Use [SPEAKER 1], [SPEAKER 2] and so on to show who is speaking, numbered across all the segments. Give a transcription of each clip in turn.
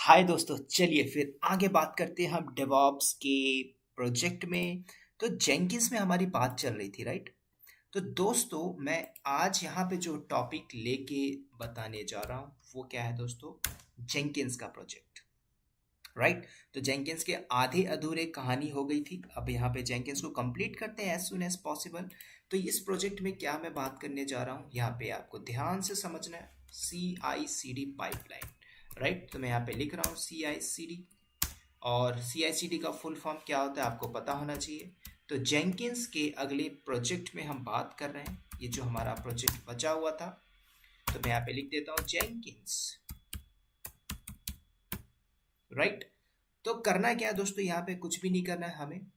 [SPEAKER 1] हाय दोस्तों, चलिए फिर आगे बात करते हैं हम डेवॉप्स के प्रोजेक्ट में। तो जेंकिंस में हमारी बात चल रही थी, राइट? तो दोस्तों, मैं आज यहाँ पे जो टॉपिक लेके बताने जा रहा हूँ वो क्या है दोस्तों? जेंकिंस का प्रोजेक्ट, राइट? तो जेंकिंस के आधे अधूरे कहानी हो गई थी, अब यहाँ पे जेंकिंस को कंप्लीट करते हैं एज सुन एज पॉसिबल। तो इस प्रोजेक्ट में क्या मैं बात करने जा रहा हूँ, यहाँ पे आपको ध्यान से समझना है। CI/CD pipeline, right? तो मैं यहाँ पे लिख रहा हूँ CI/CD। और CI/CD का फुल फॉर्म क्या होता है आपको पता होना चाहिए। तो जेंकिंस के अगले प्रोजेक्ट में हम बात कर रहे हैं, ये जो हमारा प्रोजेक्ट बचा हुआ था, तो मैं यहाँ पे लिख देता हूँ जेंकिंस, राइट? तो करना क्या है दोस्तों, यहाँ पे कुछ भी नहीं करना है हमें।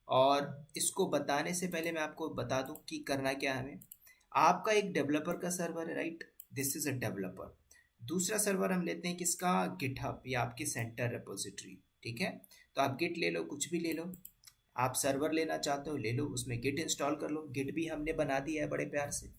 [SPEAKER 1] और इसको बताने से पहले मैं आपको बता दूं कि करना क्या है हमें। आपका एक डेवलपर का सर्वर है, right? This is a developer. दूसरा सर्वर हम लेते हैं किसका? गिटहब या आपकी सेंटर रिपोजिटरी, ठीक है? तो आप गिट ले लो, कुछ भी ले लो। आप सर्वर लेना चाहते हो ले लो, उसमें गिट इंस्टॉल कर लो। गिट भी हमने बना दिया है बड़े प्यार से।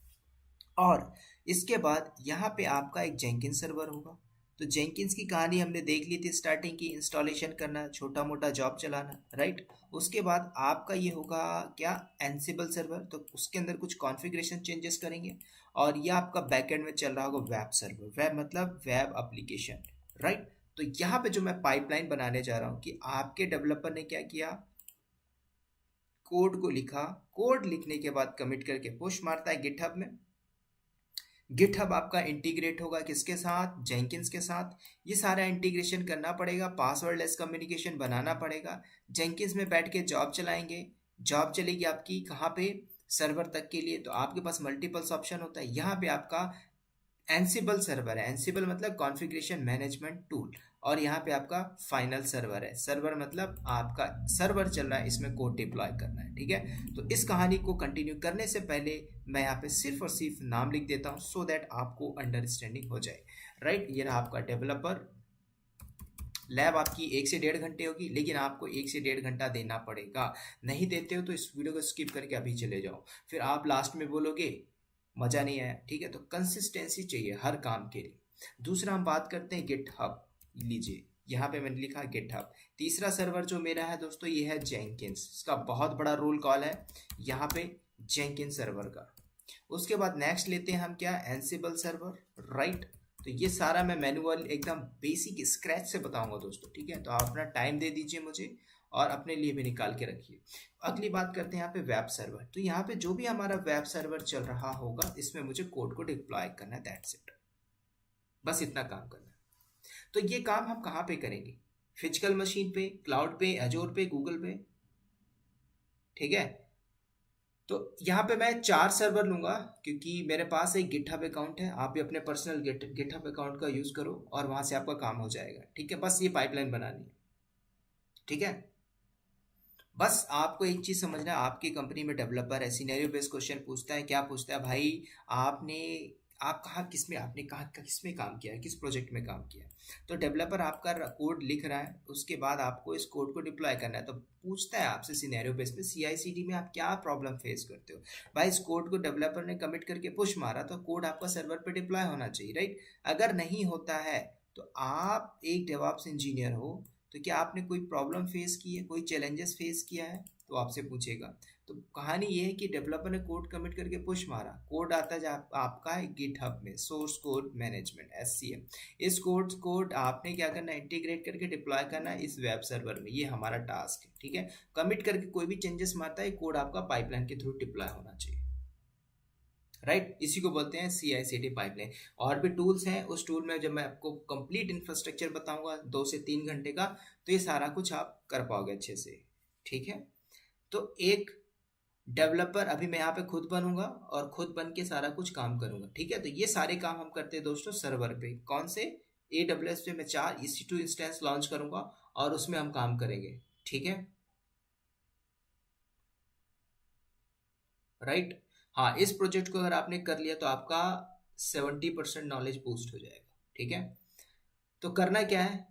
[SPEAKER 1] और इसके बाद यहाँ पे आपका एक जेंकिंस सर्वर होगा। तो जेंकिंस की कहानी हमने देख ली थी, स्टार्टिंग की, इंस्टॉलेशन करना, छोटा मोटा जॉब चलाना, राइट? उसके बाद आपका ये होगा क्या? एनसिबल सर्वर। तो उसके अंदर कुछ कॉन्फ़िगरेशन चेंजेस करेंगे। और ये आपका बैकएंड में चल रहा होगा वेब सर्वर। वेब मतलब वेब एप्लीकेशन, राइट? तो यहाँ पे जो मैं पाइपलाइन बनाने जा रहा हूँ कि आपके डेवलपर ने क्या किया, कोड को लिखा। कोड लिखने के बाद कमिट करके पुश मारता है गिटहब में। गिटहब आपका इंटीग्रेट होगा किसके साथ? जेंकिंस के साथ। ये सारा इंटीग्रेशन करना पड़ेगा, पासवर्डलेस कम्युनिकेशन बनाना पड़ेगा। जेंकिंस में बैठ के जॉब चलाएंगे। जॉब चलेगी आपकी कहाँ पे? सर्वर तक के लिए। तो आपके पास मल्टीपल्स ऑप्शन होता है। यहाँ पे आपका एनसिबल सर्वर है। एनसिबल मतलब कॉन्फ़िगरेशन मैनेजमेंट टूल। और यहाँ पे आपका फाइनल सर्वर है। सर्वर मतलब आपका सर्वर चल रहा है, इसमें कोड डिप्लॉय करना है, ठीक है? तो इस कहानी को कंटिन्यू करने से पहले मैं यहाँ पे सिर्फ और सिर्फ नाम लिख देता हूँ सो दैट आपको अंडरस्टैंडिंग हो जाए, राइट? ये रहा आपका डेवलपर। लैब आपकी 1 से 1.5 घंटे होगी, लेकिन आपको 1 से 1.5 घंटा देना पड़ेगा। नहीं देते हो तो इस वीडियो को स्किप करके अभी चले जाओ, फिर आप लास्ट में बोलोगे मज़ा नहीं आया, ठीक है? तो कंसिस्टेंसी चाहिए हर काम के लिए। दूसरा हम बात करते हैं गिटहब। लीजिए, यहाँ पे मैंने लिखा गिटहब। तीसरा सर्वर जो मेरा है दोस्तों, ये है जेंकिंस। इसका बहुत बड़ा रोल कॉल है यहाँ पे, जेंकिंस सर्वर का। उसके बाद नेक्स्ट लेते हैं हम क्या? एनसिबल सर्वर, राइट? तो ये सारा मैं मैनुअल एकदम बेसिक स्क्रैच से बताऊंगा दोस्तों, ठीक है? तो आप अपना टाइम दे दीजिए मुझे और अपने लिए भी निकाल के रखिए। अगली बात करते हैं यहाँ पे वेब सर्वर। तो यहाँ पे जो भी हमारा वेब सर्वर चल रहा होगा, इसमें मुझे कोड को डिप्लॉय करना है, दैट्स इट। बस इतना काम करना है। तो ये काम हम कहाँ पे करेंगे? फिजिकल मशीन पे, क्लाउड पे, अजोर पे, गूगल पे, ठीक है? तो यहाँ पे मैं 4 सर्वर लूंगा, क्योंकि मेरे पास एक गिटहब अकाउंट है। आप भी अपने पर्सनल गिटहब अकाउंट का यूज़ करो और वहाँ से आपका काम हो जाएगा, ठीक है? बस ये पाइपलाइन बनानी है, ठीक है? बस आपको एक चीज़ समझना है, आपकी कंपनी में डेवलपर है, सिनेरियो बेस्ड क्वेश्चन पूछता है। क्या पूछता है भाई? आपने आप कहाँ किस में आपने कहाँ किस में काम किया है, किस प्रोजेक्ट में काम किया है? तो डेवलपर आपका कोड लिख रहा है, उसके बाद आपको इस कोड को डिप्लॉय करना है। तो पूछता है आपसे सिनेरियो बेस पे, CI/CD में आप क्या प्रॉब्लम फेस करते हो? भाई, इस कोड को डेवलपर ने कमिट करके पुश मारा, तो कोड आपका सर्वर पे डिप्लॉय होना चाहिए, राइट? अगर नहीं होता है तो आप एक डेवऑप्स इंजीनियर हो, तो क्या आपने कोई प्रॉब्लम फेस की है, कोई चैलेंजेस फेस किया है? तो आपसे पूछेगा। तो कहानी ये है कि डेवलपर ने कोड कमिट करके पुश मारा, कोड आता है आपका है गिटहब में, सोर्स कोड मैनेजमेंट, SCM। इस कोड आपने क्या करना है? इंटीग्रेट करके डिप्लॉय करना है इस वेब सर्वर में। ये हमारा टास्क है, ठीक है? कमिट करके कोई भी चेंजेस मारता है, कोड आपका पाइपलाइन के थ्रू डिप्लॉय होना चाहिए, राइट? इसी को बोलते हैं CI/CD पाइपलाइन। और भी टूल्स हैं, उस टूल में जब मैं आपको कंप्लीट इंफ्रास्ट्रक्चर बताऊंगा 2 से 3 घंटे का, तो ये सारा कुछ आप कर पाओगे अच्छे से, ठीक है? तो एक डेवलपर अभी मैं यहाँ पे खुद बनूंगा और खुद बन के सारा कुछ काम करूंगा, ठीक है? तो ये सारे काम हम करते हैं दोस्तों सर्वर पे। कौन से? AWS पे मैं 4 EC2 इंस्टेंस लॉन्च करूंगा और उसमें हम काम करेंगे, ठीक है? राइट? हाँ, इस प्रोजेक्ट को अगर आपने कर लिया तो आपका 70% नॉलेज बूस्ट हो जाएगा, ठीक है? तो करना क्या है?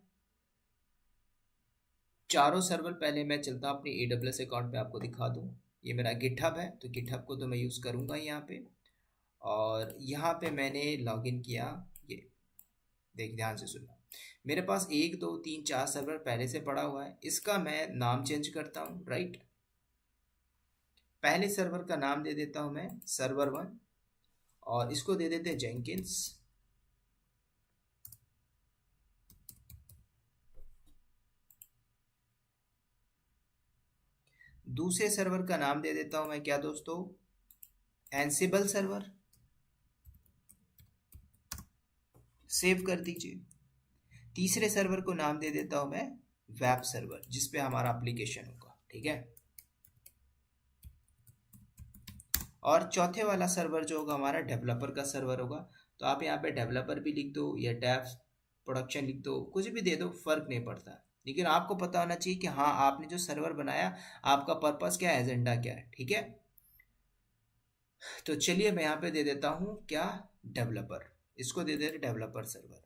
[SPEAKER 1] चारों सर्वर पहले मैं चलता अपनी AWS अकाउंट पे, आपको दिखा दूँ। ये मेरा गिटहब है, तो गिटहब को तो मैं यूज़ करूँगा यहाँ पे। और यहाँ पे मैंने लॉगिन किया। ये देख, ध्यान से सुनना। मेरे पास 1 2 3 4 सर्वर पहले से पड़ा हुआ है, इसका मैं नाम चेंज करता हूँ, राइट। पहले सर्वर का नाम दे देता हूँ मैं सर्वर 1 और इसको दे देते हैं जेंकिंस। दूसरे सर्वर का नाम दे देता हूँ मैं क्या दोस्तों, एंसिबल सर्वर। सेव कर दीजिए। तीसरे सर्वर को नाम दे देता हूं मैं वेब सर्वर, जिसपे हमारा एप्लीकेशन होगा, ठीक है। और चौथे वाला सर्वर जो होगा हमारा डेवलपर का सर्वर होगा। तो आप यहाँ पे डेवलपर भी लिख दो या डेव प्रोडक्शन लिख दो, कुछ भी दे दो, फर्क नहीं पड़ता, लेकिन आपको पता होना चाहिए कि हाँ आपने जो सर्वर बनाया आपका पर्पस क्या है, एजेंडा क्या है, ठीक है। तो चलिए मैं यहाँ पे दे देता हूँ क्या, डेवलपर। इसको दे देते डेवलपर सर्वर।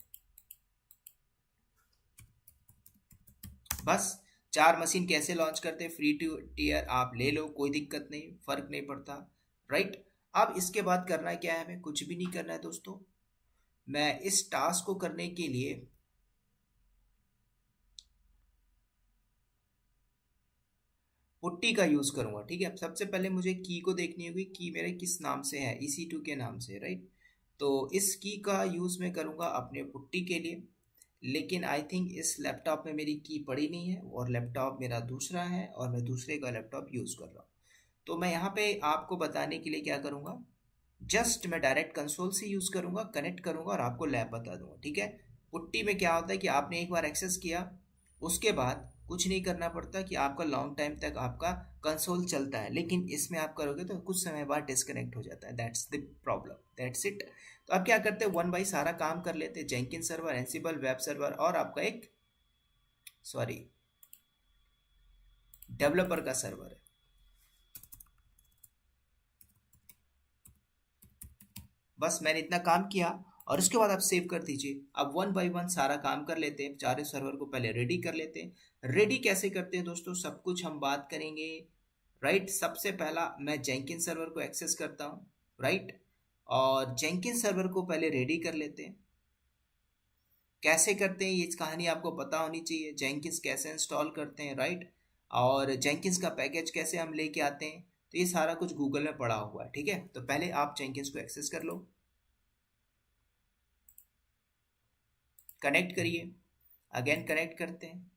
[SPEAKER 1] बस 4 मशीन कैसे लॉन्च करते हैं, फ्री टू टीयर आप ले लो, कोई दिक्कत नहीं, फर्क नहीं पड़ता, राइट। अब इसके बाद करना क्या है, हमें कुछ भी नहीं करना है दोस्तों। मैं इस टास्क को करने के लिए पुट्टी का यूज करूंगा, ठीक है। सबसे पहले मुझे की को देखनी होगी, की मेरे किस नाम से है, EC2 के नाम से, राइट। तो इस की का यूज मैं करूंगा अपने पुट्टी के लिए, लेकिन आई थिंक इस लैपटॉप में मेरी की पड़ी नहीं है और लैपटॉप मेरा दूसरा है और मैं दूसरे का लैपटॉप यूज़ कर रहा हूँ। तो मैं यहाँ पे आपको बताने के लिए क्या करूँगा, जस्ट मैं डायरेक्ट कंसोल से यूज़ करूँगा, कनेक्ट करूँगा और आपको लैब बता दूंगा, ठीक है। पुट्टी में क्या होता है कि आपने एक बार एक्सेस किया, उसके बाद कुछ नहीं करना पड़ता कि आपका लॉन्ग टाइम तक आपका कंसोल चलता है, लेकिन इसमें आप करोगे तो कुछ समय बाद डिस्कनेक्ट हो जाता है, that's the problem, that's it. तो अब क्या करते हैं, 1 बाई सारा काम कर लेते हैं, Jenkins server, Ansible, web server और आपका एक सॉरी डेवलपर का सर्वर है। बस मैंने इतना काम किया और उसके बाद आप सेव कर दीजिए। अब 1 बाई 1 सारा काम कर लेते हैं, चारों सर्वर को पहले रेडी कर लेते हैं। रेडी कैसे करते हैं दोस्तों, सब कुछ हम बात करेंगे, राइट। सबसे पहला मैं जेंकिन सर्वर को एक्सेस करता हूँ, राइट। और जेंकिन सर्वर को पहले रेडी कर लेते हैं। कैसे करते हैं ये कहानी आपको पता होनी चाहिए, जेंकिंस कैसे इंस्टॉल करते हैं, राइट। और जेंकिंस का पैकेज कैसे हम लेके आते हैं, तो ये सारा कुछ गूगल में पड़ा हुआ है, ठीक है। तो पहले आप जेंकिंस को एक्सेस कर लो, कनेक्ट करिए, अगेन कनेक्ट करते हैं।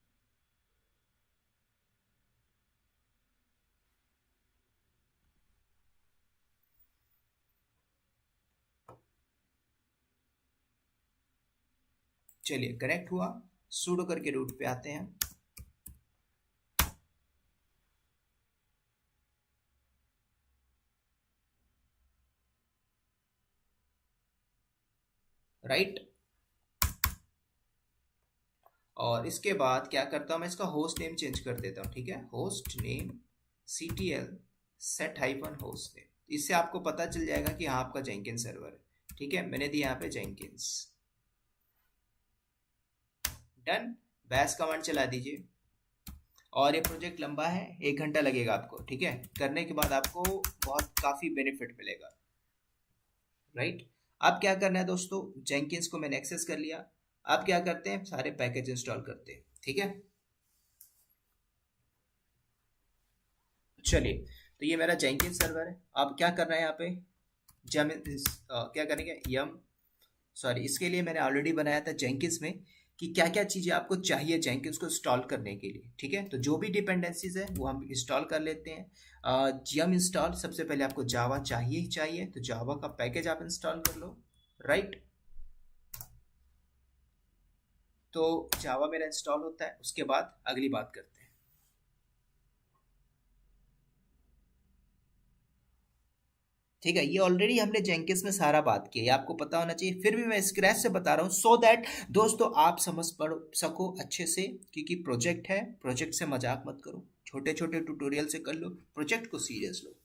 [SPEAKER 1] चलिए कनेक्ट हुआ, सूडो करके रूट पे आते हैं। राइट। और इसके बाद क्या करता हूँ, मैं इसका होस्ट नेम चेंज कर देता हूँ, ठीक है। Host name CTL set hyphen host name, इससे आपको पता चल जाएगा कि हाँ आपका जेंकिंस सर्वर है, ठीक है। मैंने दिया यहाँ पे जेंकिंस, डन। बैश कमांड चला दीजिए। और ये प्रोजेक्ट लंबा है, 1 घंटा लगेगा आपको, ठीक है। करने के बाद आपको बहुत काफ़ी बेनिफिट मिलेगा, राइट। अब क्या करना है दोस्तों, जेंकिंस को मैंने एक्सेस कर लिया। अब क्या करते हैं, सारे पैकेज इंस्टॉल करते हैं, ठीक है। चलिए, तो ये मेरा जेंकिंस सर्वर है। अब क्या करना है यहाँ पे, क्या करेंगे, सॉरी इसके लिए मैंने ऑलरेडी बनाया था जेंकिंस में कि क्या क्या चीज़ें आपको चाहिए जेंकिंस को इंस्टॉल करने के लिए, ठीक है। तो जो भी डिपेंडेंसीज है वो हम इंस्टॉल कर लेते हैं। यम इंस्टॉल, सबसे पहले आपको जावा चाहिए ही चाहिए, तो जावा का पैकेज आप इंस्टॉल कर लो, राइट। तो जावा मेरा इंस्टॉल होता है, उसके बाद अगली बात करते हैं। ठीक है, ये ऑलरेडी हमने जेंकिंस में सारा बात की है, ये आपको पता होना चाहिए, फिर भी मैं स्क्रैच से बता रहा हूँ सो दैट दोस्तों आप समझ पढ़ सको अच्छे से, क्योंकि प्रोजेक्ट है, प्रोजेक्ट से मजाक मत करो, छोटे छोटे ट्यूटोरियल से कर लो, प्रोजेक्ट को सीरियस लो।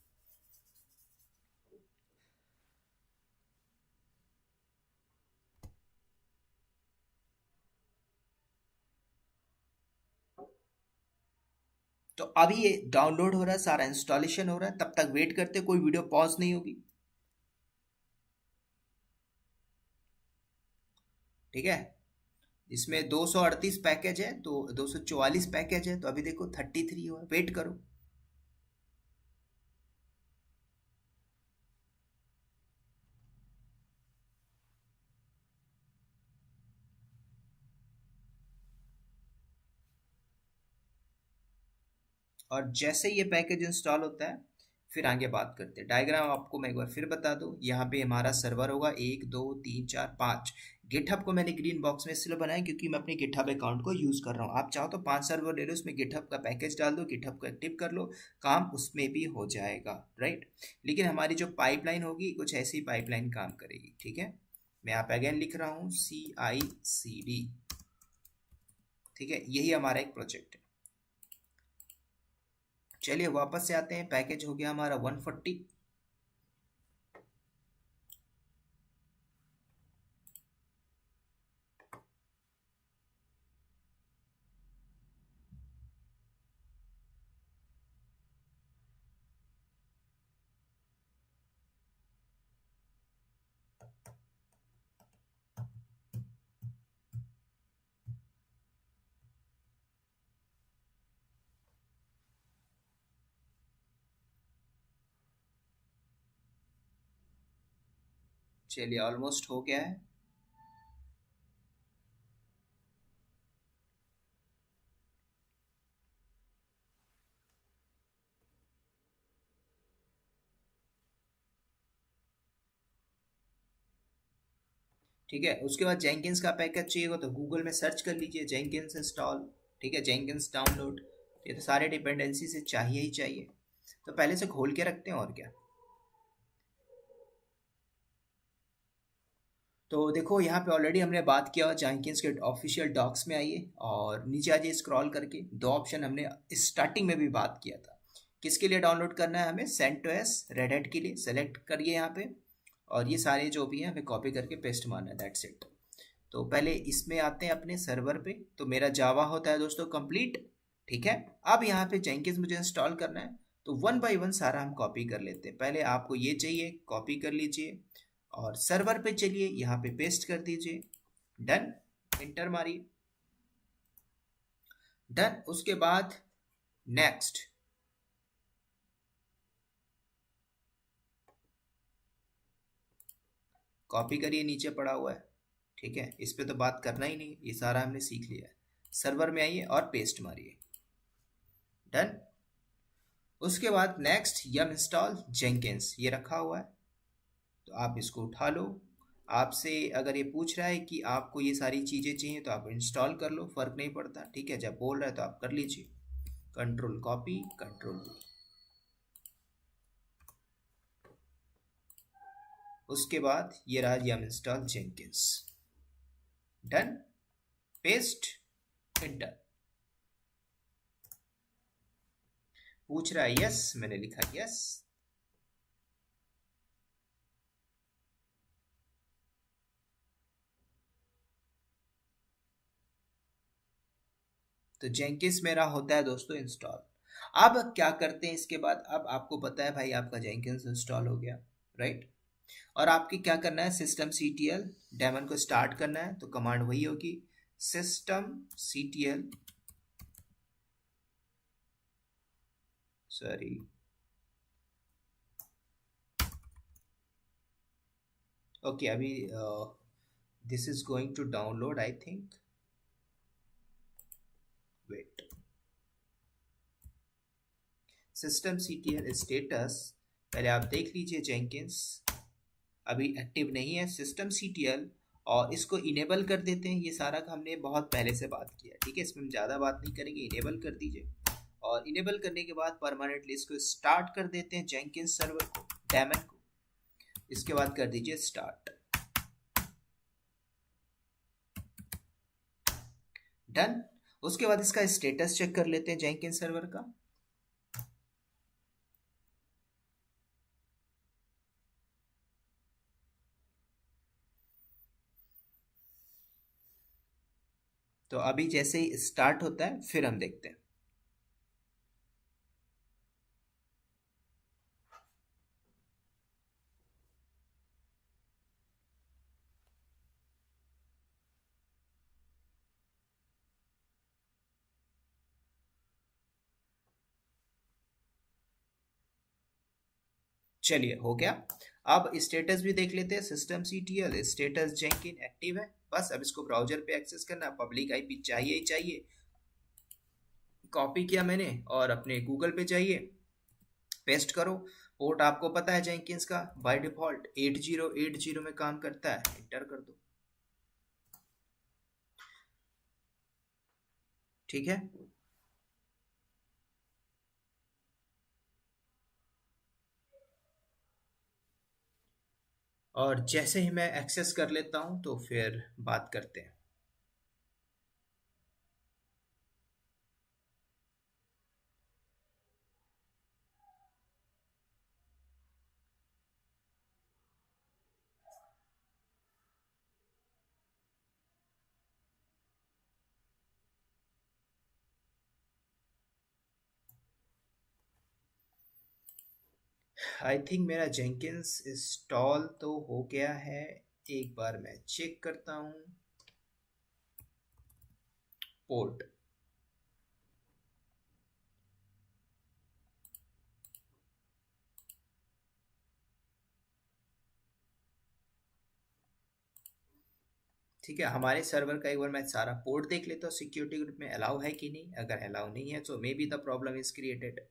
[SPEAKER 1] तो अभी ये डाउनलोड हो रहा है, सारा इंस्टॉलेशन हो रहा है, तब तक वेट करते, कोई वीडियो पॉज नहीं होगी, ठीक है। इसमें 238 पैकेज है, तो 244 पैकेज है, तो अभी देखो 33 हुआ, वेट करो। और जैसे ये पैकेज इंस्टॉल होता है फिर आगे बात करते हैं। डायग्राम आपको मैं एक बार फिर बता दूं, यहाँ पे हमारा सर्वर होगा 1 2 3 4 5। गिटहब को मैंने ग्रीन बॉक्स में इसलिए बनाया क्योंकि मैं अपने गिटहब अकाउंट को यूज़ कर रहा हूँ। आप चाहो तो 5 सर्वर ले लो, उसमें गिटहब का पैकेज डाल दो, गिटहब को एक्टिव कर लो, काम उसमें भी हो जाएगा, राइट। लेकिन हमारी जो पाइपलाइन होगी कुछ ऐसी पाइपलाइन काम करेगी, ठीक है। मैं यहाँ पे अगेन लिख रहा हूँ CI/CD, ठीक है, यही हमारा एक प्रोजेक्ट है। चलिए वापस से आते हैं, पैकेज हो गया हमारा 140। चलिए ऑलमोस्ट हो गया है। ठीक है, उसके बाद जेंकिंस का पैकेज चाहिए हो तो गूगल में सर्च कर लीजिए जेंकिंस इंस्टॉल, ठीक है, जेंकिंस डाउनलोड। ये तो सारे डिपेंडेंसी से चाहिए ही चाहिए, तो पहले से खोल के रखते हैं और क्या। तो देखो यहाँ पे ऑलरेडी हमने बात किया जेंकिंस के ऑफिशियल डॉक्स में आइए और नीचे आ जाइए स्क्रॉल करके। दो ऑप्शन हमने स्टार्टिंग में भी बात किया था, किसके लिए डाउनलोड करना है हमें, CentOS रेड हैट के लिए सेलेक्ट करिए यहाँ पे, और ये सारे जो भी हैं हमें कॉपी करके पेस्ट मारना है, दैट्स इट। तो पहले इसमें आते हैं अपने सर्वर पे, तो मेरा जावा होता है दोस्तों कंप्लीट, ठीक है। अब यहाँ पे जेंकिंस मुझे इंस्टॉल करना है, तो वन बाय वन सारा हम कॉपी कर लेते हैं। पहले आपको ये चाहिए, कॉपी कर लीजिए और सर्वर पे चलिए, यहाँ पे पेस्ट कर दीजिए, डन, इंटर मारिए, डन। उसके बाद नेक्स्ट, कॉपी करिए, नीचे पड़ा हुआ है, ठीक है, इस पे तो बात करना ही नहीं, ये सारा हमने सीख लिया है। सर्वर में आइए और पेस्ट मारिए, डन। उसके बाद नेक्स्ट यम इंस्टॉल जेंकिंस, ये रखा हुआ है, तो आप इसको उठा लो। आपसे अगर ये पूछ रहा है कि आपको ये सारी चीज़ें चाहिए तो आप इंस्टॉल कर लो, फर्क नहीं पड़ता, ठीक है। जब बोल रहा है तो आप कर लीजिए, कंट्रोल कॉपी कंट्रोल V। उसके बाद ये रहा yum install Jenkins, done, paste, enter. पूछ रहा है यस, मैंने लिखा यस। तो जेंकिंस मेरा होता है दोस्तों इंस्टॉल। अब क्या करते हैं इसके बाद, अब आपको पता है भाई आपका जेंकिंस इंस्टॉल हो गया, राइट। और आपकी क्या करना है, सिस्टम CTL डेमन को स्टार्ट करना है, तो कमांड वही होगी, सिस्टम CTL, सॉरी, ओके, अभी this is going to download I think, wait, system CTL status, पहले आप देख लीजिए जेंकिंस अभी एक्टिव नहीं है, सिस्टम CTL, और इसको इनेबल कर देते हैं। ये सारा हमने बहुत पहले से बात किया, ठीक है, इसमें हम ज़्यादा बात नहीं करेंगे, इनेबल कर दीजिए। और इनेबल करने के बाद परमानेंटली इसको स्टार्ट कर देते हैं जेंकिंस सर्वर को, डेमन को। इसके बाद कर दीजिए स्टार्ट, डन। उसके बाद इसका स्टेटस चेक कर लेते हैं जेंकिंस सर्वर का। तो अभी जैसे ही स्टार्ट होता है फिर हम देखते हैं। चलिए हो गया। अब स्टेटस भी देख लेते हैं। System CTL status Jenkins active है। बस अब इसको ब्राउजर पे एक्सेस करना, पब्लिक आईपी चाहिए ही चाहिए। कॉपी किया मैंने और अपने गूगल पे चाहिए, पेस्ट करो। पोर्ट आपको पता है जेंकिंस का बाय डिफॉल्ट 8080 में काम करता है, एंटर कर दो। ठीक है, और जैसे ही मैं एक्सेस कर लेता हूं तो फिर बात करते हैं। आई थिंक मेरा जेंकिंस इंस्टॉल तो हो गया है। एक बार मैं चेक करता हूं। पोर्ट, ठीक है, हमारे सर्वर का एक बार मैं सारा पोर्ट देख लेता हूँ, सिक्योरिटी ग्रुप में अलाउ है कि नहीं। अगर अलाउ नहीं है तो may be the problem is created.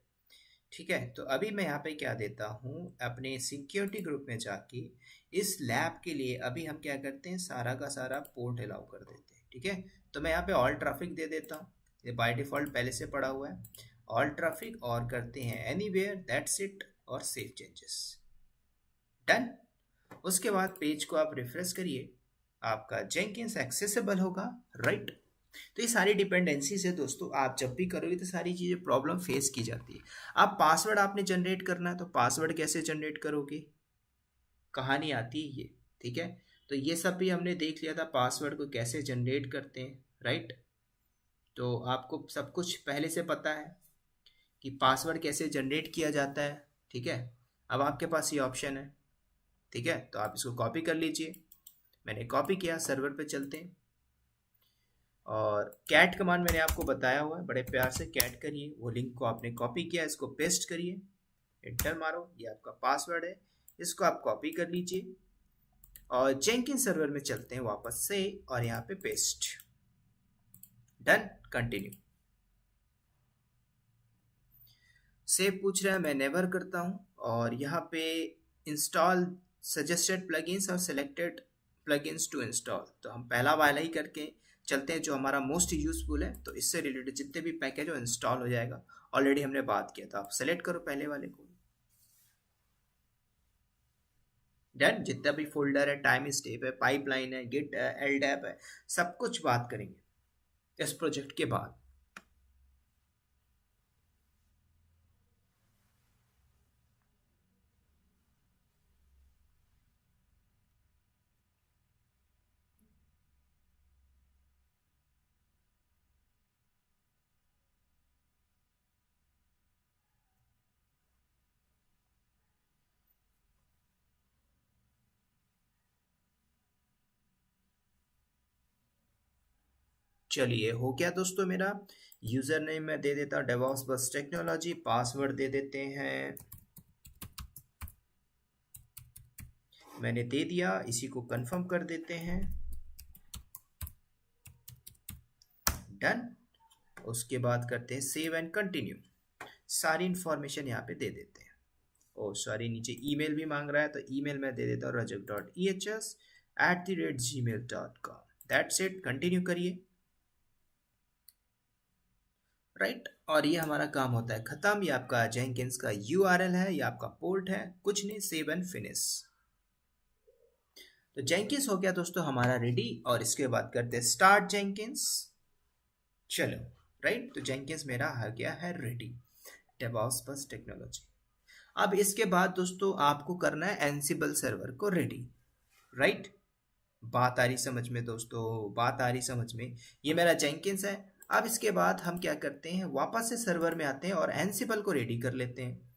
[SPEAKER 1] ठीक है, तो अभी मैं यहाँ पे क्या देता हूँ, अपने सिक्योरिटी ग्रुप में जाके इस लैब के लिए अभी हम क्या करते हैं, सारा का सारा पोर्ट अलाउ कर देते हैं। ठीक है, तो मैं यहाँ पे ऑल ट्रैफिक दे देता हूँ, ये बाय डिफॉल्ट पहले से पड़ा हुआ है। ऑल ट्रैफिक और करते हैं एनीवेयर, दैट्स इट, और सेव चेंजेस, डन। उसके बाद पेज को आप रिफ्रेश करिए, आपका जेंकिंस एक्सेसिबल होगा, राइट। तो ये सारी डिपेंडेंसीज है दोस्तों, आप जब भी करोगे तो सारी चीज़ें प्रॉब्लम फेस की जाती है। अब पासवर्ड आपने जनरेट करना है, तो पासवर्ड कैसे जनरेट करोगे, कहानी आती है ये। ठीक है, तो ये सब भी हमने देख लिया था, पासवर्ड को कैसे जनरेट करते हैं, राइट। तो आपको सब कुछ पहले से पता है कि पासवर्ड कैसे जनरेट किया जाता है। ठीक है, अब आपके पास ये ऑप्शन है। ठीक है, तो आप इसको कॉपी कर लीजिए। मैंने कॉपी किया, सर्वर पे चलते हैं। और कैट कमांड मैंने आपको बताया हुआ है, बड़े प्यार से कैट करिए। वो लिंक को आपने कॉपी किया, इसको पेस्ट करिए, एंटर मारो, ये आपका पासवर्ड है, इसको आप कॉपी कर लीजिए। और जेंकिन सर्वर में चलते हैं वापस से, और यहाँ पे पेस्ट, डन, कंटिन्यू। सेव पूछ रहा है, मैं नेवर करता हूँ। और यहाँ पे इंस्टॉल सजेस्टेड प्लगइन्स और सिलेक्टेड प्लगइन्स टू इंस्टॉल, तो हम पहला वाला ही करके चलते हैं जो हमारा मोस्ट यूजफुल है। तो इससे रिलेटेड जितने भी पैकेज हो इंस्टॉल हो जाएगा, ऑलरेडी हमने बात किया था। आप सेलेक्ट करो पहले वाले को, डन। जितना भी फोल्डर है, टाइम स्टेप है, पाइपलाइन है, गिट है, एलडैप है, सब कुछ बात करेंगे इस प्रोजेक्ट के बाद। चलिए हो गया दोस्तों मेरा। यूजर नेम मैं दे देता हूँ डेवॉप्स बस टेक्नोलॉजी, पासवर्ड दे देते हैं, मैंने दे दिया, इसी को कंफर्म कर देते हैं, डन। उसके बाद करते हैं सेव एंड कंटिन्यू। सारी इंफॉर्मेशन यहाँ पे दे देते हैं। ओ सॉरी, नीचे ईमेल भी मांग रहा है, तो ईमेल मैं दे देता हूँ rajak.ehs@gmail.com, दैट्स इट, कंटिन्यू करिए, राइट। और ये हमारा काम होता है खत्म। ये आपका जेंकिंस का यूआरएल है, ये आपका पोर्ट है, कुछ नहीं, सेव एंड फिनिश। तो जेंकिंस हो गया दोस्तों हमारा रेडी, और इसके बाद करते हैं स्टार्ट जेंकिंस। चलो, राइट, तो जेंकिंस मेरा आ गया है रेडी, डेवॉप्स बस टेक्नोलॉजी। अब इसके बाद दोस्तों आपको करना है एनसिबल सर्वर को रेडी, राइट। बात आ रही समझ में दोस्तों, बात आ रही समझ में। ये मेरा जेंकिंस है। अब इसके बाद हम क्या करते हैं, वापस से सर्वर में आते हैं और एनसिबल को रेडी कर लेते हैं।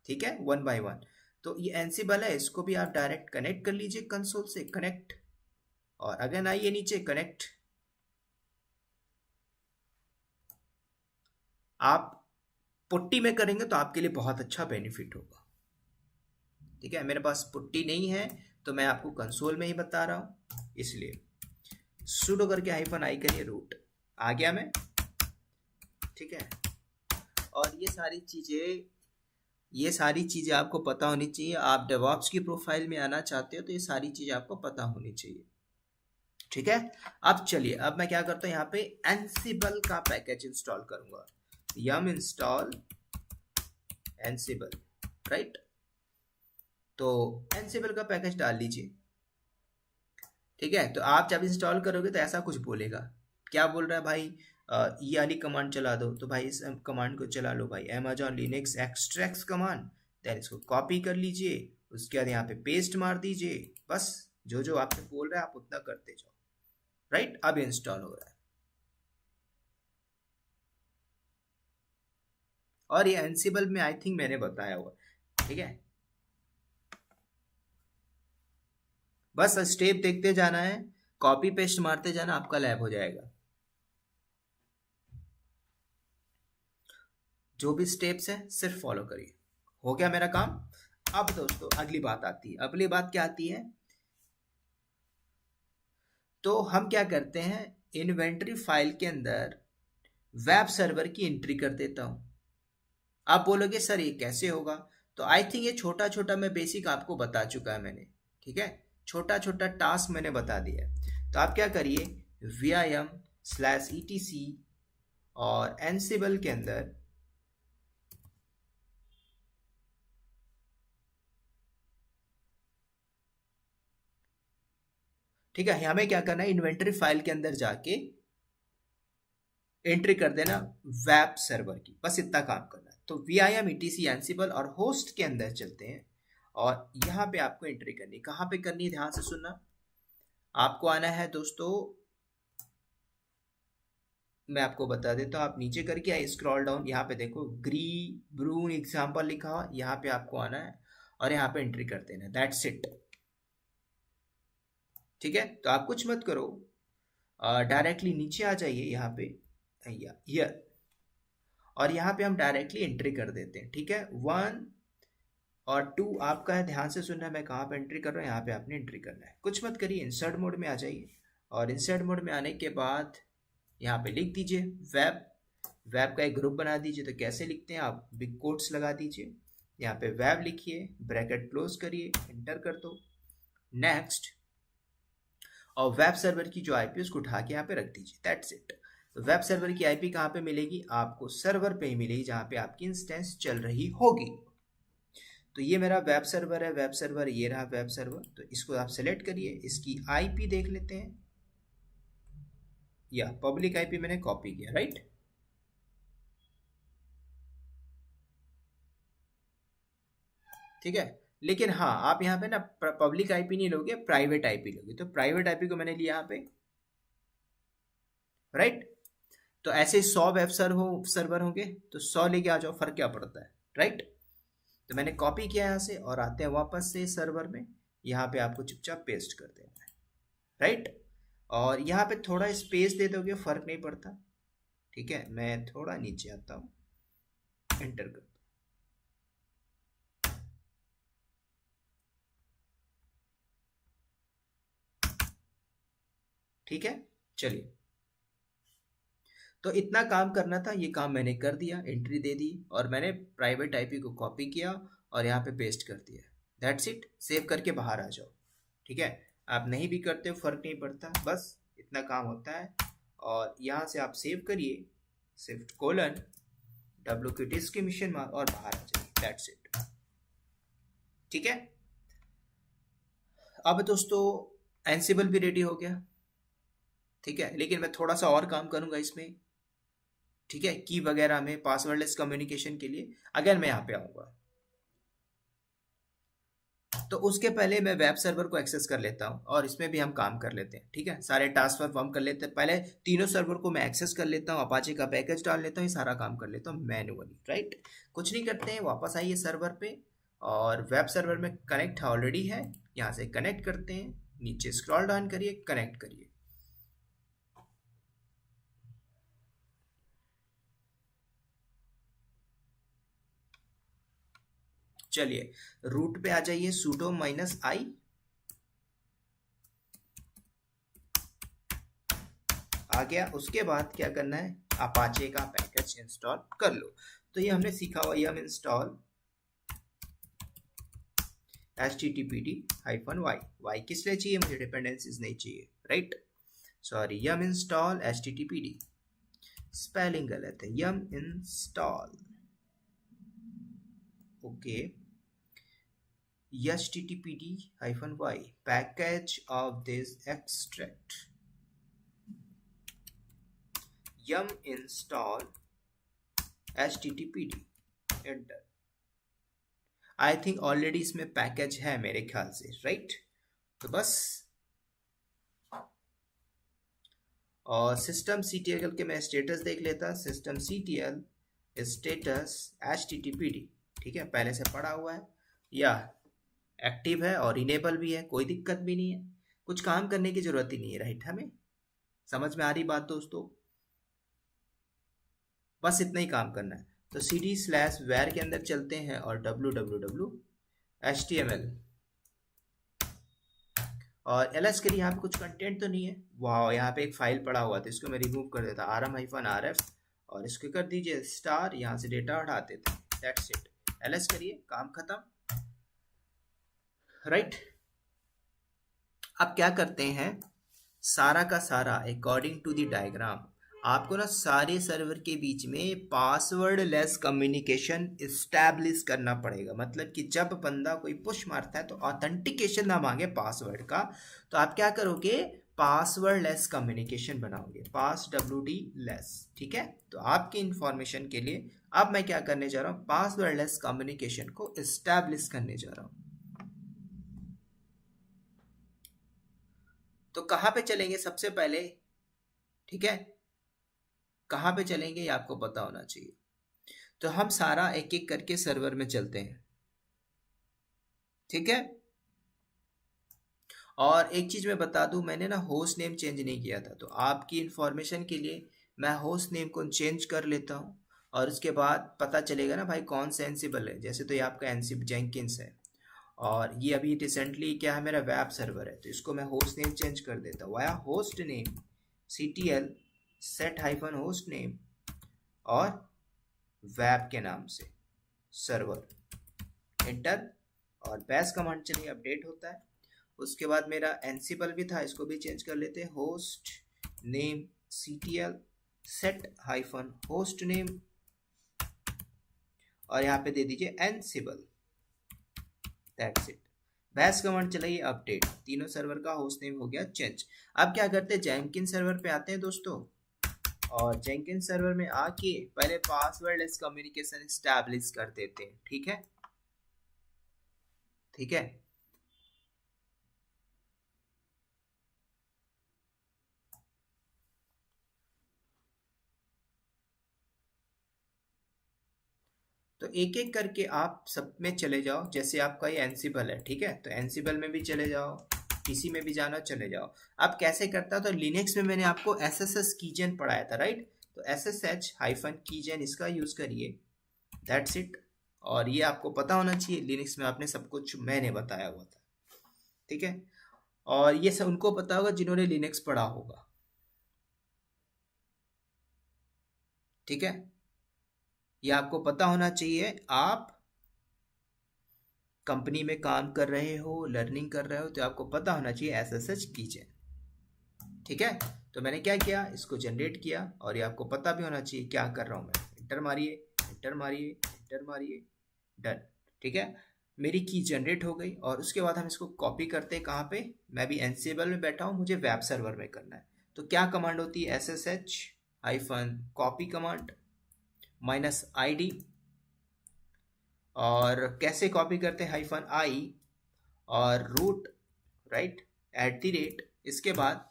[SPEAKER 1] ठीक है, वन बाय वन। तो ये एनसिबल है, इसको भी आप डायरेक्ट कनेक्ट कर लीजिए कंसोल से, कनेक्ट। और अगेन आइए नीचे, कनेक्ट। आप पुट्टी में करेंगे तो आपके लिए बहुत अच्छा बेनिफिट होगा। ठीक है, मेरे पास पुट्टी नहीं है तो मैं आपको कंसोल में ही बता रहा हूँ, इसलिए सुडो करके -i करिए रूट, आ गया मैं। ठीक है, और ये सारी चीज़ें आपको पता होनी चाहिए। आप डेवऑप्स की प्रोफाइल में आना चाहते हो तो ये सारी चीज़ें आपको पता होनी चाहिए। ठीक है, अब चलिए, अब मैं क्या करता हूँ, यहाँ पे एनसिबल का पैकेज इंस्टॉल करूंगा। यम इंस्टॉल एनसिबल, राइट। तो एनसिबल का पैकेज डाल लीजिए। ठीक है, तो आप जब इंस्टॉल करोगे तो ऐसा कुछ बोलेगा, क्या बोल रहा है भाई, ये वाली कमांड चला दो, तो भाई इस कमांड को चला लो भाई, Amazon Linux extracts command. Then इसको कॉपी कर लीजिए, उसके बाद यहाँ पे पेस्ट मार दीजिए, बस जो जो आपसे बोल रहा है आप उतना करते जाओ। राइट, अब इंस्टॉल हो रहा है, और ये एनसिबल में आई थिंक मैंने बताया हुआ। ठीक है, बस स्टेप देखते जाना है, कॉपी पेस्ट मारते जाना, आपका लैब हो जाएगा। जो भी स्टेप्स हैं सिर्फ फॉलो करिए, हो गया मेरा काम। अब दोस्तों अगली बात आती है, अगली बात क्या आती है, तो हम क्या करते हैं, इन्वेंटरी फाइल के अंदर वेब सर्वर की एंट्री कर देता हूं। आप बोलोगे सर ये कैसे होगा, तो आई थिंक ये छोटा छोटा मैं बेसिक आपको बता चुका है मैंने। ठीक है, छोटा छोटा टास्क मैंने बता दिया है। तो आप क्या करिए, vim/etc और एनसिबल के अंदर ठीक है, हमें क्या करना है, इन्वेंटरी फाइल के अंदर जाके एंट्री कर देना वेब सर्वर की, बस इतना काम करना है। तो vim etc एनसिबल और होस्ट के अंदर चलते हैं, और यहाँ पे आपको एंट्री करनी, कहाँ पे करनी है, ध्यान से सुनना। आपको आना है दोस्तों, मैं आपको बता देता हूँ, आप नीचे करके आए, स्क्रॉल डाउन, यहाँ पे देखो ग्री ब्रून एग्जाम्पल लिखा हुआ, यहाँ पे आपको आना है और यहाँ पे एंट्री कर देना, दैट्स इट। ठीक है, तो आप कुछ मत करो, डायरेक्टली नीचे आ जाइए यहाँ पे, हियर, और यहाँ पे हम डायरेक्टली एंट्री कर देते हैं। ठीक है, 1 और 2 आपका है, ध्यान से सुनना है, मैं कहाँ पे एंट्री कर रहा हूँ, यहाँ पे आपने एंट्री करना है, कुछ मत करिए, इंसर्ट मोड में आ जाइए, और इंसर्ट मोड में आने के बाद यहाँ पे लिख दीजिए वेब, वेब का एक ग्रुप बना दीजिए। तो कैसे लिखते हैं, आप बिग कोट्स लगा दीजिए, यहाँ पे वेब लिखिए, ब्रैकेट क्लोज करिए, एंटर कर दो, नेक्स्ट, और वेब सर्वर की जो आईपी उसको उठा के यहाँ पे रख दीजिए, दैट्स इट। तो वेब सर्वर की आईपी कहाँ पे मिलेगी, आपको सर्वर पे ही मिलेगी जहाँ पे आपकी इंस्टेंस चल रही होगी। तो ये मेरा वेब सर्वर है, वेब सर्वर ये रहा वेब सर्वर, तो इसको आप सेलेक्ट करिए, इसकी आईपी देख लेते हैं, या पब्लिक आईपी मैंने कॉपी किया, राइट। ठीक है, लेकिन हाँ आप यहाँ पे ना पब्लिक आईपी नहीं लोगे, प्राइवेट आईपी लोगे, तो प्राइवेट आईपी को मैंने लिया यहाँ पे, राइट। तो ऐसे 100 वेब सर्वर होंगे, तो 100 लेके आ जाओ, फर्क क्या पड़ता है, राइट। तो मैंने कॉपी किया यहाँ से, और आते हैं वापस से सर्वर में, यहाँ पे आपको चुपचाप पेस्ट कर देना है, राइट। और यहाँ पे थोड़ा स्पेस दे दोगे, फर्क नहीं पड़ता। ठीक है, मैं थोड़ा नीचे आता हूँ, एंटर कर दो, ठीक है। चलिए, तो इतना काम करना था, ये काम मैंने कर दिया, एंट्री दे दी, और मैंने प्राइवेट आईपी को कॉपी किया और यहाँ पे पेस्ट कर दिया, दैट्स इट। सेव करके बाहर आ जाओ। ठीक है, आप नहीं भी करते हो फर्क नहीं पड़ता, बस इतना काम होता है। और यहाँ से आप सेव करिए, shift:, WQTs की मिशन मार्क, और बाहर आ जाइए, दैट्स इट। ठीक है, अब दोस्तों एनसिबल भी रेडी हो गया। ठीक है, लेकिन मैं थोड़ा सा और काम करूंगा इसमें। ठीक है, की वगैरह में पासवर्डलेस कम्युनिकेशन के लिए अगर मैं यहाँ पे आऊँगा, तो उसके पहले मैं वेब सर्वर को एक्सेस कर लेता हूँ, और इसमें भी हम काम कर लेते हैं। ठीक है, सारे टास्क हम कर लेते हैं, पहले तीनों सर्वर को मैं एक्सेस कर लेता हूँ, अपाचे का पैकेज डाल लेता हूँ, ये सारा काम कर लेता हूँ मैनुअली, राइट। कुछ नहीं करते हैं, वापस आइए सर्वर पे, और वेब सर्वर में कनेक्ट ऑलरेडी है, यहाँ से कनेक्ट करते हैं, नीचे स्क्रॉल डाउन करिए, कनेक्ट करिए। चलिए रूट पे आ जाइए, sudo -i आ गया। उसके बाद क्या करना है, अपाचे का पैकेज इंस्टॉल कर लो। तो ये हमने सीखा हुआ yum इंस्टॉल httpd-y y किस लिए चाहिए, मुझे डिपेंडेंसीज नहीं चाहिए, right. Sorry, yum install httpd, spelling गलत है, yum install, okay, httpd-y package of this extract, yum install httpd, enter. I think already इसमें पैकेज है मेरे ख्याल से, राइट। तो बस, और सिस्टम सीटीएल के मैं स्टेटस देख लेता, सिस्टम सीटीएल स्टेटस httpd, ठीक है, पहले से पड़ा हुआ है या एक्टिव है और इनेबल भी है, कोई दिक्कत भी नहीं है, कुछ काम करने की जरूरत ही नहीं है, राइट। हमें समझ में आ रही बात दोस्तों, बस इतना ही काम करना है। तो cd/var के अंदर चलते हैं और www html और ls के लिए यहाँ पे कुछ कंटेंट तो नहीं है, वाह, यहाँ पे एक फाइल पड़ा हुआ था, इसको मैं रिमूव कर देता, rm-rf, और इसको कर दीजिए स्टार, यहाँ से डेटा हटा देते हैं, दैट्स इट। ls करिए, काम खत्म, राइट। अब क्या करते हैं, सारा का सारा अकॉर्डिंग टू द डायग्राम आपको ना सारे सर्वर के बीच में पासवर्ड लेस कम्युनिकेशन इस्टेब्लिश करना पड़ेगा। मतलब कि जब बंदा कोई पुश मारता है तो ऑथेंटिकेशन ना मांगे पासवर्ड का, तो आप क्या करोगे, पासवर्ड लेस कम्युनिकेशन बनाओगे, पास wd लेस, ठीक है। तो आपकी इंफॉर्मेशन के लिए अब मैं क्या करने जा रहा हूँ, पासवर्ड लेस कम्युनिकेशन को इस्टेब्लिश करने जा रहा हूँ। तो कहाँ पे चलेंगे सबसे पहले, ठीक है, कहाँ पे चलेंगे ये आपको पता होना चाहिए। तो हम सारा एक एक करके सर्वर में चलते हैं, ठीक है। और एक चीज मैं बता दूं, मैंने ना होस्ट नेम चेंज नहीं किया था, तो आपकी इंफॉर्मेशन के लिए मैं होस्ट नेम को चेंज कर लेता हूँ और उसके बाद पता चलेगा ना भाई कौन सा एनसिबल है। जैसे तो ये आपका एनसिबल जेंकिंस है और ये अभी रिसेंटली क्या है, मेरा वेब सर्वर है, तो इसको मैं होस्ट नेम चेंज कर देता हूँ, via host name ctl set -host name और वेब के नाम से सर्वर, एंटर, और बैश कमांड चलिए अपडेट होता है। उसके बाद मेरा एनसिबल भी था, इसको भी चेंज कर लेते हैं, host name ctl set -host name और यहाँ पे दे दीजिए एनसिबल, दैट्स इट। बैश कमांड चलाइए अपडेट, तीनों सर्वर का होस्ट नेम हो गया चेंज। अब क्या करते हैं, जेंकिन सर्वर पे आते हैं दोस्तों, और जेंकिन सर्वर में आके पहले पासवर्ड लेस कम्युनिकेशन एस्टैब्लिश कर देते हैं, ठीक है, ठीक है। तो एक एक करके आप सब में चले जाओ, जैसे आपका ये एनसिबल है, ठीक है, तो एनसिबल में भी चले जाओ, पीसी में भी जाना चले जाओ। अब कैसे करता, तो लिनक्स में मैंने आपको एसएसएस कीजेन पढ़ाया था, राइट, तो SSH-कीजेन इसका यूज करिए, दैट्स इट। और ये आपको पता होना चाहिए, लिनक्स में आपने सब कुछ मैंने बताया हुआ था, ठीक है, और ये सब उनको पता होगा जिन्होंने लिनक्स पढ़ा होगा, ठीक है। ये आपको पता होना चाहिए, आप कंपनी में काम कर रहे हो, लर्निंग कर रहे हो, तो आपको पता होना चाहिए SSH कीजेन, ठीक है। तो मैंने क्या किया, इसको जनरेट किया, और ये आपको पता भी होना चाहिए क्या कर रहा हूँ मैं, एंटर मारिए, एंटर मारिए, एंटर मारिए, डन, ठीक है। मेरी की जनरेट हो गई, और उसके बाद हम इसको कॉपी करते हैं, कहाँ पे, मैं भी एनसिबल में बैठा हूँ, मुझे वेब सर्वर में करना है। तो क्या कमांड होती है, SSH-copy कमांड -id, और कैसे कॉपी करते हैं, -i और रूट, राइट, @ इसके बाद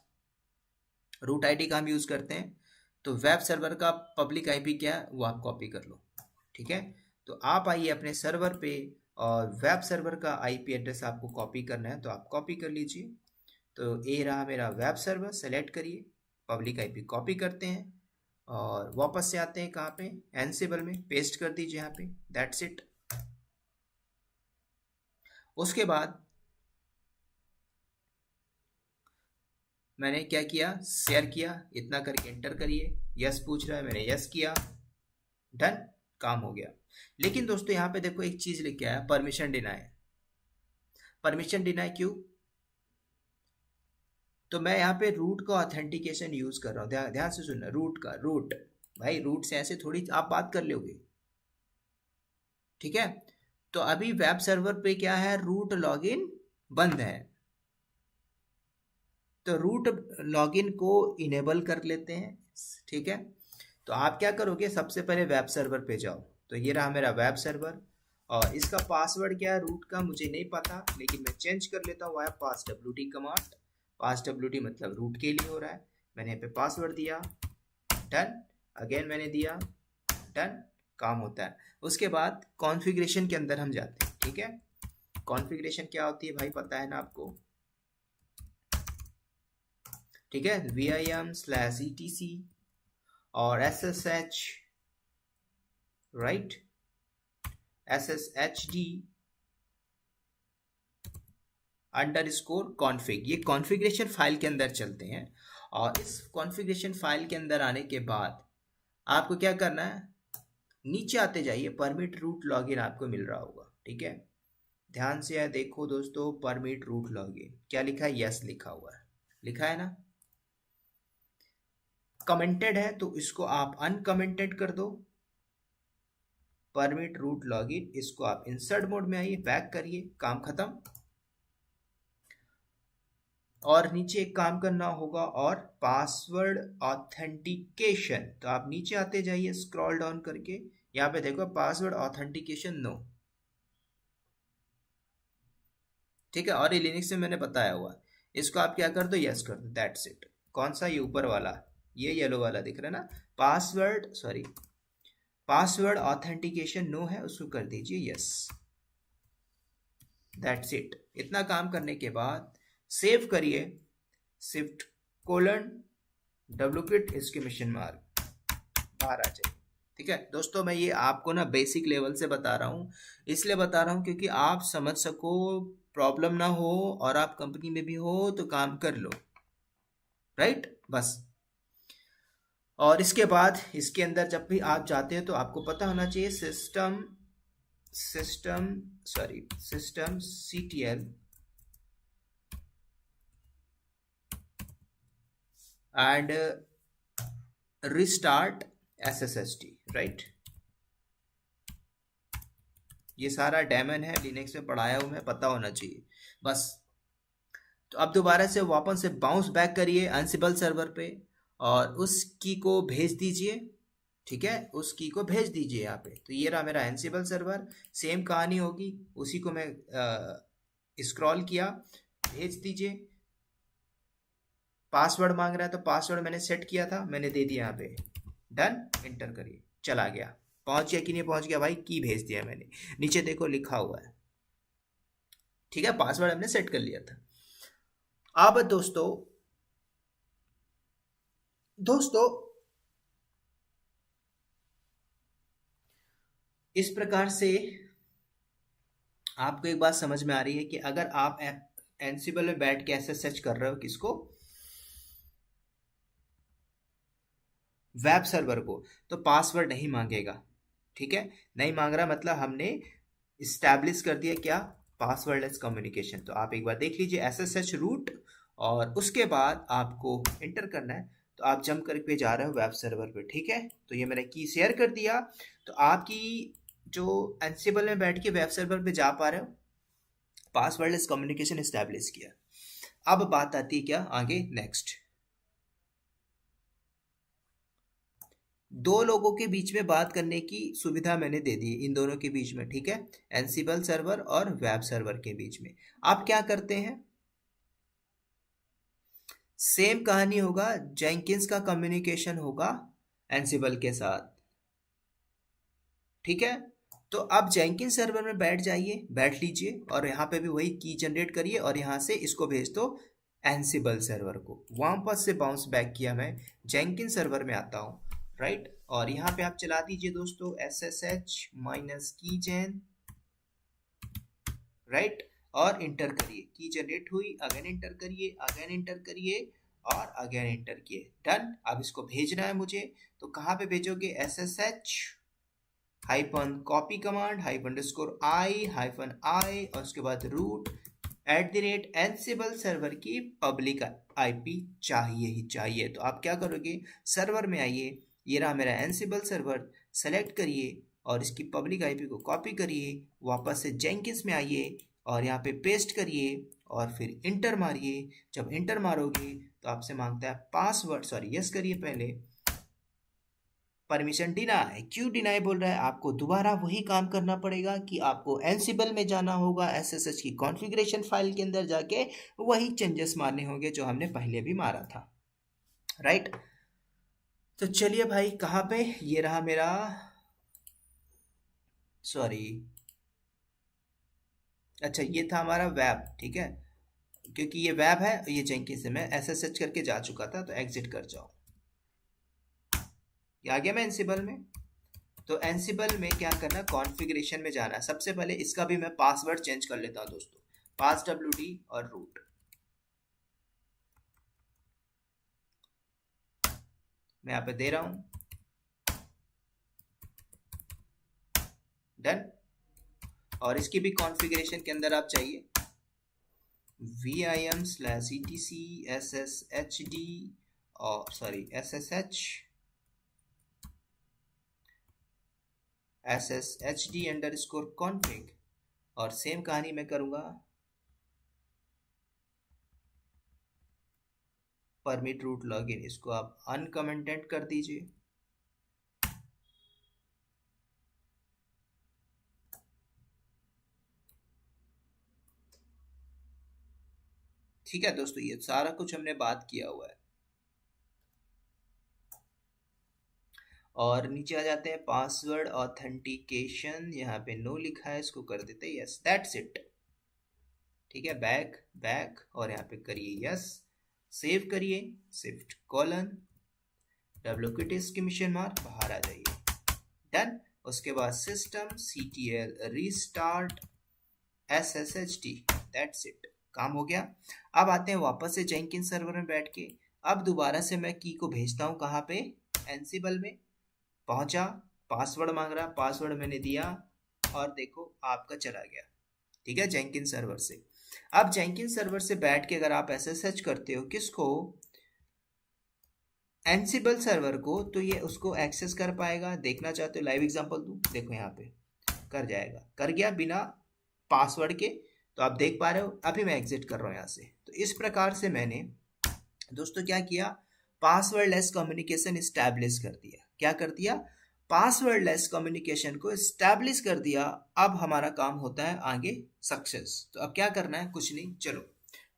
[SPEAKER 1] रूट आईडी का हम यूज करते हैं। तो वेब सर्वर का पब्लिक आईपी क्या है वो आप कॉपी कर लो, ठीक है। तो आप आइए अपने सर्वर पे, और वेब सर्वर का आईपी एड्रेस आपको कॉपी करना है, तो आप कॉपी कर लीजिए। तो ये रहा मेरा वेब सर्वर, सेलेक्ट करिए, पब्लिक आईपी कॉपी करते हैं, और वापस से आते हैं कहाँ पे, एनसिबल में, पेस्ट कर दीजिए यहाँ पे, दैट्स इट। उसके बाद मैंने क्या किया, शेयर किया, इतना करके एंटर करिए, यस पूछ रहा है, मैंने यस किया, डन, काम हो गया। लेकिन दोस्तों यहाँ पे देखो एक चीज लिख के आया, परमिशन डिनाई। परमिशन डिनाई क्यों? तो मैं यहाँ पे रूट का ऑथेंटिकेशन यूज कर रहा हूँ, ध्यान से सुनना, रूट का, रूट भाई रूट से ऐसे थोड़ी आप बात कर लोगे, ठीक है। तो अभी वेब सर्वर पे क्या है, रूट लॉगिन बंद है, तो रूट लॉगिन को इनेबल कर लेते हैं, ठीक है। तो आप क्या करोगे, सबसे पहले वेब सर्वर पे जाओ, तो ये रहा मेरा वेब सर्वर, और इसका पासवर्ड क्या है रूट का मुझे नहीं पता, लेकिन मैं चेंज कर लेता हूँ पास wt कमांड। पास wt मतलब रूट के लिए हो रहा है, मैंने यहाँ पे पासवर्ड दिया, डन, अगेन मैंने दिया, डन, काम होता है। उसके बाद कॉन्फ़िगरेशन के अंदर हम जाते हैं, ठीक है। कॉन्फ़िगरेशन क्या होती है भाई, पता है ना आपको, ठीक है, vim/etc और ssh, राइट, sshd _config, ये कॉन्फ़िगरेशन फाइल के अंदर चलते हैं। और इस कॉन्फ़िगरेशन फाइल के अंदर आने के बाद आपको क्या करना है, नीचे आते जाइए, परमिट रूट लॉगिन आपको मिल रहा होगा, ठीक है। ध्यान से देखो दोस्तों, परमिट रूट लॉगिन क्या लिखा है, यस लिखा हुआ है, लिखा है ना। कमेंटेड है तो इसको आप अनकमेंटेड कर दो, परमिट रूट लॉगिन, इसको आप इंसर्ट मोड में आइए, बैक करिए, काम खत्म। और नीचे एक काम करना होगा, और पासवर्ड ऑथेंटिकेशन, तो आप नीचे आते जाइए स्क्रॉल डाउन करके, यहाँ पे देखो पासवर्ड ऑथेंटिकेशन नो, ठीक है। और ये लिनक्स में मैंने बताया हुआ, इसको आप क्या कर दो, यस कर दो, दैट्स इट। कौन सा, ये ऊपर वाला, ये येलो वाला दिख रहा है ना, पासवर्ड ऑथेंटिकेशन नो है, उसको कर दीजिए यस, दैट्स इट। इतना काम करने के बाद सेव करिए, शिफ्ट कोलन डब्लूक्विट एक्सक्लेमेशन मार्क, बाहर आ जाए, ठीक है। दोस्तों मैं ये आपको ना बेसिक लेवल से बता रहा हूँ, इसलिए बता रहा हूँ क्योंकि आप समझ सको, प्रॉब्लम ना हो, और आप कंपनी में भी हो तो काम कर लो, राइट, बस। और इसके बाद इसके अंदर जब भी आप जाते हैं तो आपको पता होना चाहिए system ctl and restart sshd, right. ये सारा डेमन है, लिनक्स में पढ़ाया हुआ है, पता होना चाहिए बस। तो अब दोबारा से वापस से बाउंस बैक करिए एंसिबल सर्वर पे, और उस की को भेज दीजिए, ठीक है, उस की को भेज दीजिए यहाँ पे। तो ये रहा मेरा एंसिबल सर्वर, सेम कहानी होगी, उसी को मैं स्क्रॉल किया, भेज दीजिए। पासवर्ड मांग रहा है तो पासवर्ड मैंने सेट किया था, मैंने दे दिया यहाँ पे, डन, एंटर करिए, चला गया। पहुंच गया कि नहीं पहुंच गया भाई, की भेज दिया मैंने, नीचे देखो लिखा हुआ है, ठीक है, पासवर्ड हमने सेट कर लिया था। अब दोस्तों इस प्रकार से आपको एक बात समझ में आ रही है कि अगर आप एनसिबल में बैठ के ऐसे सर्च कर रहे हो किसको, वेब सर्वर को, तो पासवर्ड नहीं मांगेगा, ठीक है, नहीं मांग रहा, मतलब हमने इस्टेब्लिश कर दिया क्या, पासवर्डलेस कम्युनिकेशन। तो आप एक बार देख लीजिए SSH रूट, और उसके बाद आपको एंटर करना है, तो आप जंप करके जा रहे हो वेब सर्वर पे, ठीक है। तो ये मैंने की शेयर कर दिया, तो आपकी जो एंसिबल में बैठ के वेब सर्वर पे जा पा रहे हो, पासवर्डलेस कम्युनिकेशन इस्टेब्लिश किया। अब बात आती है क्या आगे, नेक्स्ट, दो लोगों के बीच में बात करने की सुविधा मैंने दे दी इन दोनों के बीच में, ठीक है, एनसिबल सर्वर और वेब सर्वर के बीच में। आप क्या करते हैं, सेम कहानी होगा, जेंकिंस का कम्युनिकेशन होगा एनसिबल के साथ, ठीक है। तो आप जेंकिंस सर्वर में बैठ जाइए, बैठ लीजिए, और यहाँ पे भी वही की जनरेट करिए, और यहाँ से इसको भेज दो एनसिबल सर्वर को। वापस से बाउंस बैक किया, मैं जेंकिंस सर्वर में आता हूँ, राइट, और यहाँ पे आप चला दीजिए दोस्तों SSH -keygen, राइट। और इंटर करिए, की जनरेट हुई, अगेन इंटर करिए, अगेन इंटर करिए और अगेन इंटर किए, डन। अब इसको भेजना है मुझे, तो कहाँ पे भेजोगे, SSH hyphen copy command -i और उसके बाद रूट @ansible सर्वर की पब्लिक IP चाहिए ही चाहिए। तो आप क्या करोगे, सर्वर में आइए, ये रहा मेरा एनसिबल सर्वर, सेलेक्ट करिए और इसकी पब्लिक IP को कॉपी करिए, वापस से जेंकिंस में आइए और यहाँ पे पेस्ट करिए और फिर इंटर मारिए। जब इंटर मारोगे तो आपसे मांगता है पासवर्ड, सॉरी यस करिए पहले, परमिशन डिनाई। क्यों डिनाई बोल रहा है, आपको दोबारा वही काम करना पड़ेगा कि आपको एनसिबल में जाना होगा, SSH की कॉन्फ़िगरेशन फाइल के अंदर जाके वही चेंजेस मारने होंगे जो हमने पहले भी मारा था, राइट। तो चलिए भाई, कहाँ पे, ये रहा मेरा, सॉरी, अच्छा ये था हमारा वेब, ठीक है, क्योंकि ये वेब है, ये जेंकिन से मैं SSH करके जा चुका था, तो एग्जिट कर जाओ। ये आ गया मैं एनसिबल में। तो एनसिबल में क्या करना, कॉन्फ़िगरेशन में जाना है। सबसे पहले इसका भी मैं पासवर्ड चेंज कर लेता हूँ दोस्तों, passwd और रूट, मैं यहाँ पे दे रहा हूँ, डन। और इसकी भी कॉन्फ़िगरेशन के अंदर आप चाहिए vim/etc/sshd और सॉरी sshd_config और सेम कहानी मैं करूँगा, परमिट रूट लॉगिन, इसको आप अनकमेंटेड कर दीजिए। ठीक है दोस्तों, ये सारा कुछ हमने बात किया हुआ है। और नीचे आ जाते हैं, पासवर्ड ऑथेंटिकेशन, यहाँ पे नो लिखा है, इसको कर देते हैं यस, दैट्स इट। ठीक है, बैक बैक और यहाँ पे करिए यस, सेव करिए, शिफ्ट कॉलन WQTSC बाहर आ जाइए, डन। उसके बाद system CTL restart SSHD, that's it, काम हो गया। अब आते हैं वापस से जेंकिन सर्वर में बैठ के, अब दोबारा से मैं की को भेजता हूँ कहाँ पे, एनसिबल में, पहुंचा, पासवर्ड मांग रहा, पासवर्ड मैंने दिया और देखो आपका चला गया, ठीक है, जेंकिन सर्वर से। अब जेंकिन सर्वर से बैठ के अगर आप SSH करते हो किसको, एनसिबल सर्वर को, तो ये उसको एक्सेस कर पाएगा। देखना चाहते हो लाइव एग्जांपल दूं, देखो यहाँ पे कर जाएगा, कर गया बिना पासवर्ड के, तो आप देख पा रहे हो। अभी मैं एग्जिट कर रहा हूँ यहाँ से। तो इस प्रकार से मैंने दोस्तों क्या किया, पासवर्डलेस कम्युनिकेशन इस्टेब्लिश कर दिया। क्या कर दिया, पासवर्डलेस कम्युनिकेशन को इस्टेब्लिश कर दिया। अब हमारा काम होता है आगे सक्सेस। तो अब क्या करना है, कुछ नहीं, चलो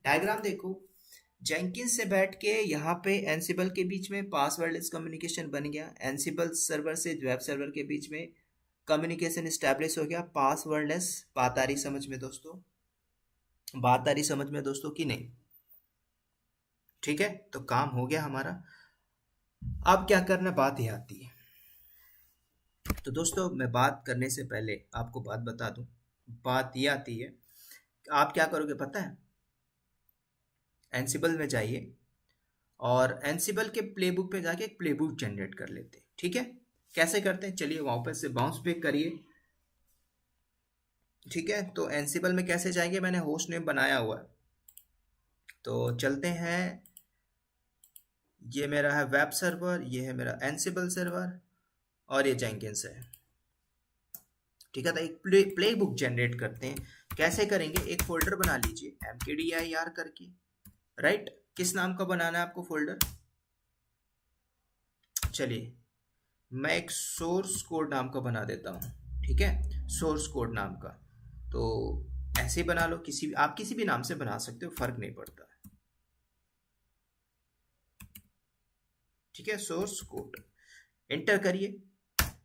[SPEAKER 1] डायग्राम देखो। जेंकिंस से बैठ के यहाँ पे एनसिबल के बीच में पासवर्डलेस कम्युनिकेशन बन गया, एनसिबल सर्वर से वेब सर्वर के बीच में कम्युनिकेशन इस्टेब्लिश हो गया, पासवर्डलेस। बात आ रही समझ में दोस्तों, बात आ रही समझ में दोस्तों कि नहीं, ठीक है, तो काम हो गया हमारा। अब क्या करना, बात ये आती है। तो दोस्तों मैं बात करने से पहले आपको बात बता दूं, बात ये आती है, आप क्या करोगे पता है, एनसिबल में जाइए और एनसिबल के प्लेबुक पे जाके एक प्लेबुक जनरेट कर लेते हैं। ठीक है, कैसे करते हैं, चलिए वापस से बाउंस बैक करिए। ठीक है, तो एनसिबल में कैसे जाएंगे, मैंने होस्ट नेम बनाया हुआ है, तो चलते हैं। ये मेरा है वेब सर्वर, ये है मेरा एनसिबल सर्वर और ये जेंकिंस है। ठीक है, तो एक प्ले बुक जनरेट करते हैं। कैसे करेंगे, एक फोल्डर बना लीजिए mkdir करके, राइट। किस नाम का बनाना है आपको फोल्डर, चलिए मैं एक सोर्स कोड नाम का बना देता हूँ। ठीक है, सोर्स कोड नाम का, तो ऐसे ही बना लो, किसी भी आप किसी भी नाम से बना सकते हो, फर्क नहीं पड़ता। ठीक है, सोर्स कोड एंटर करिए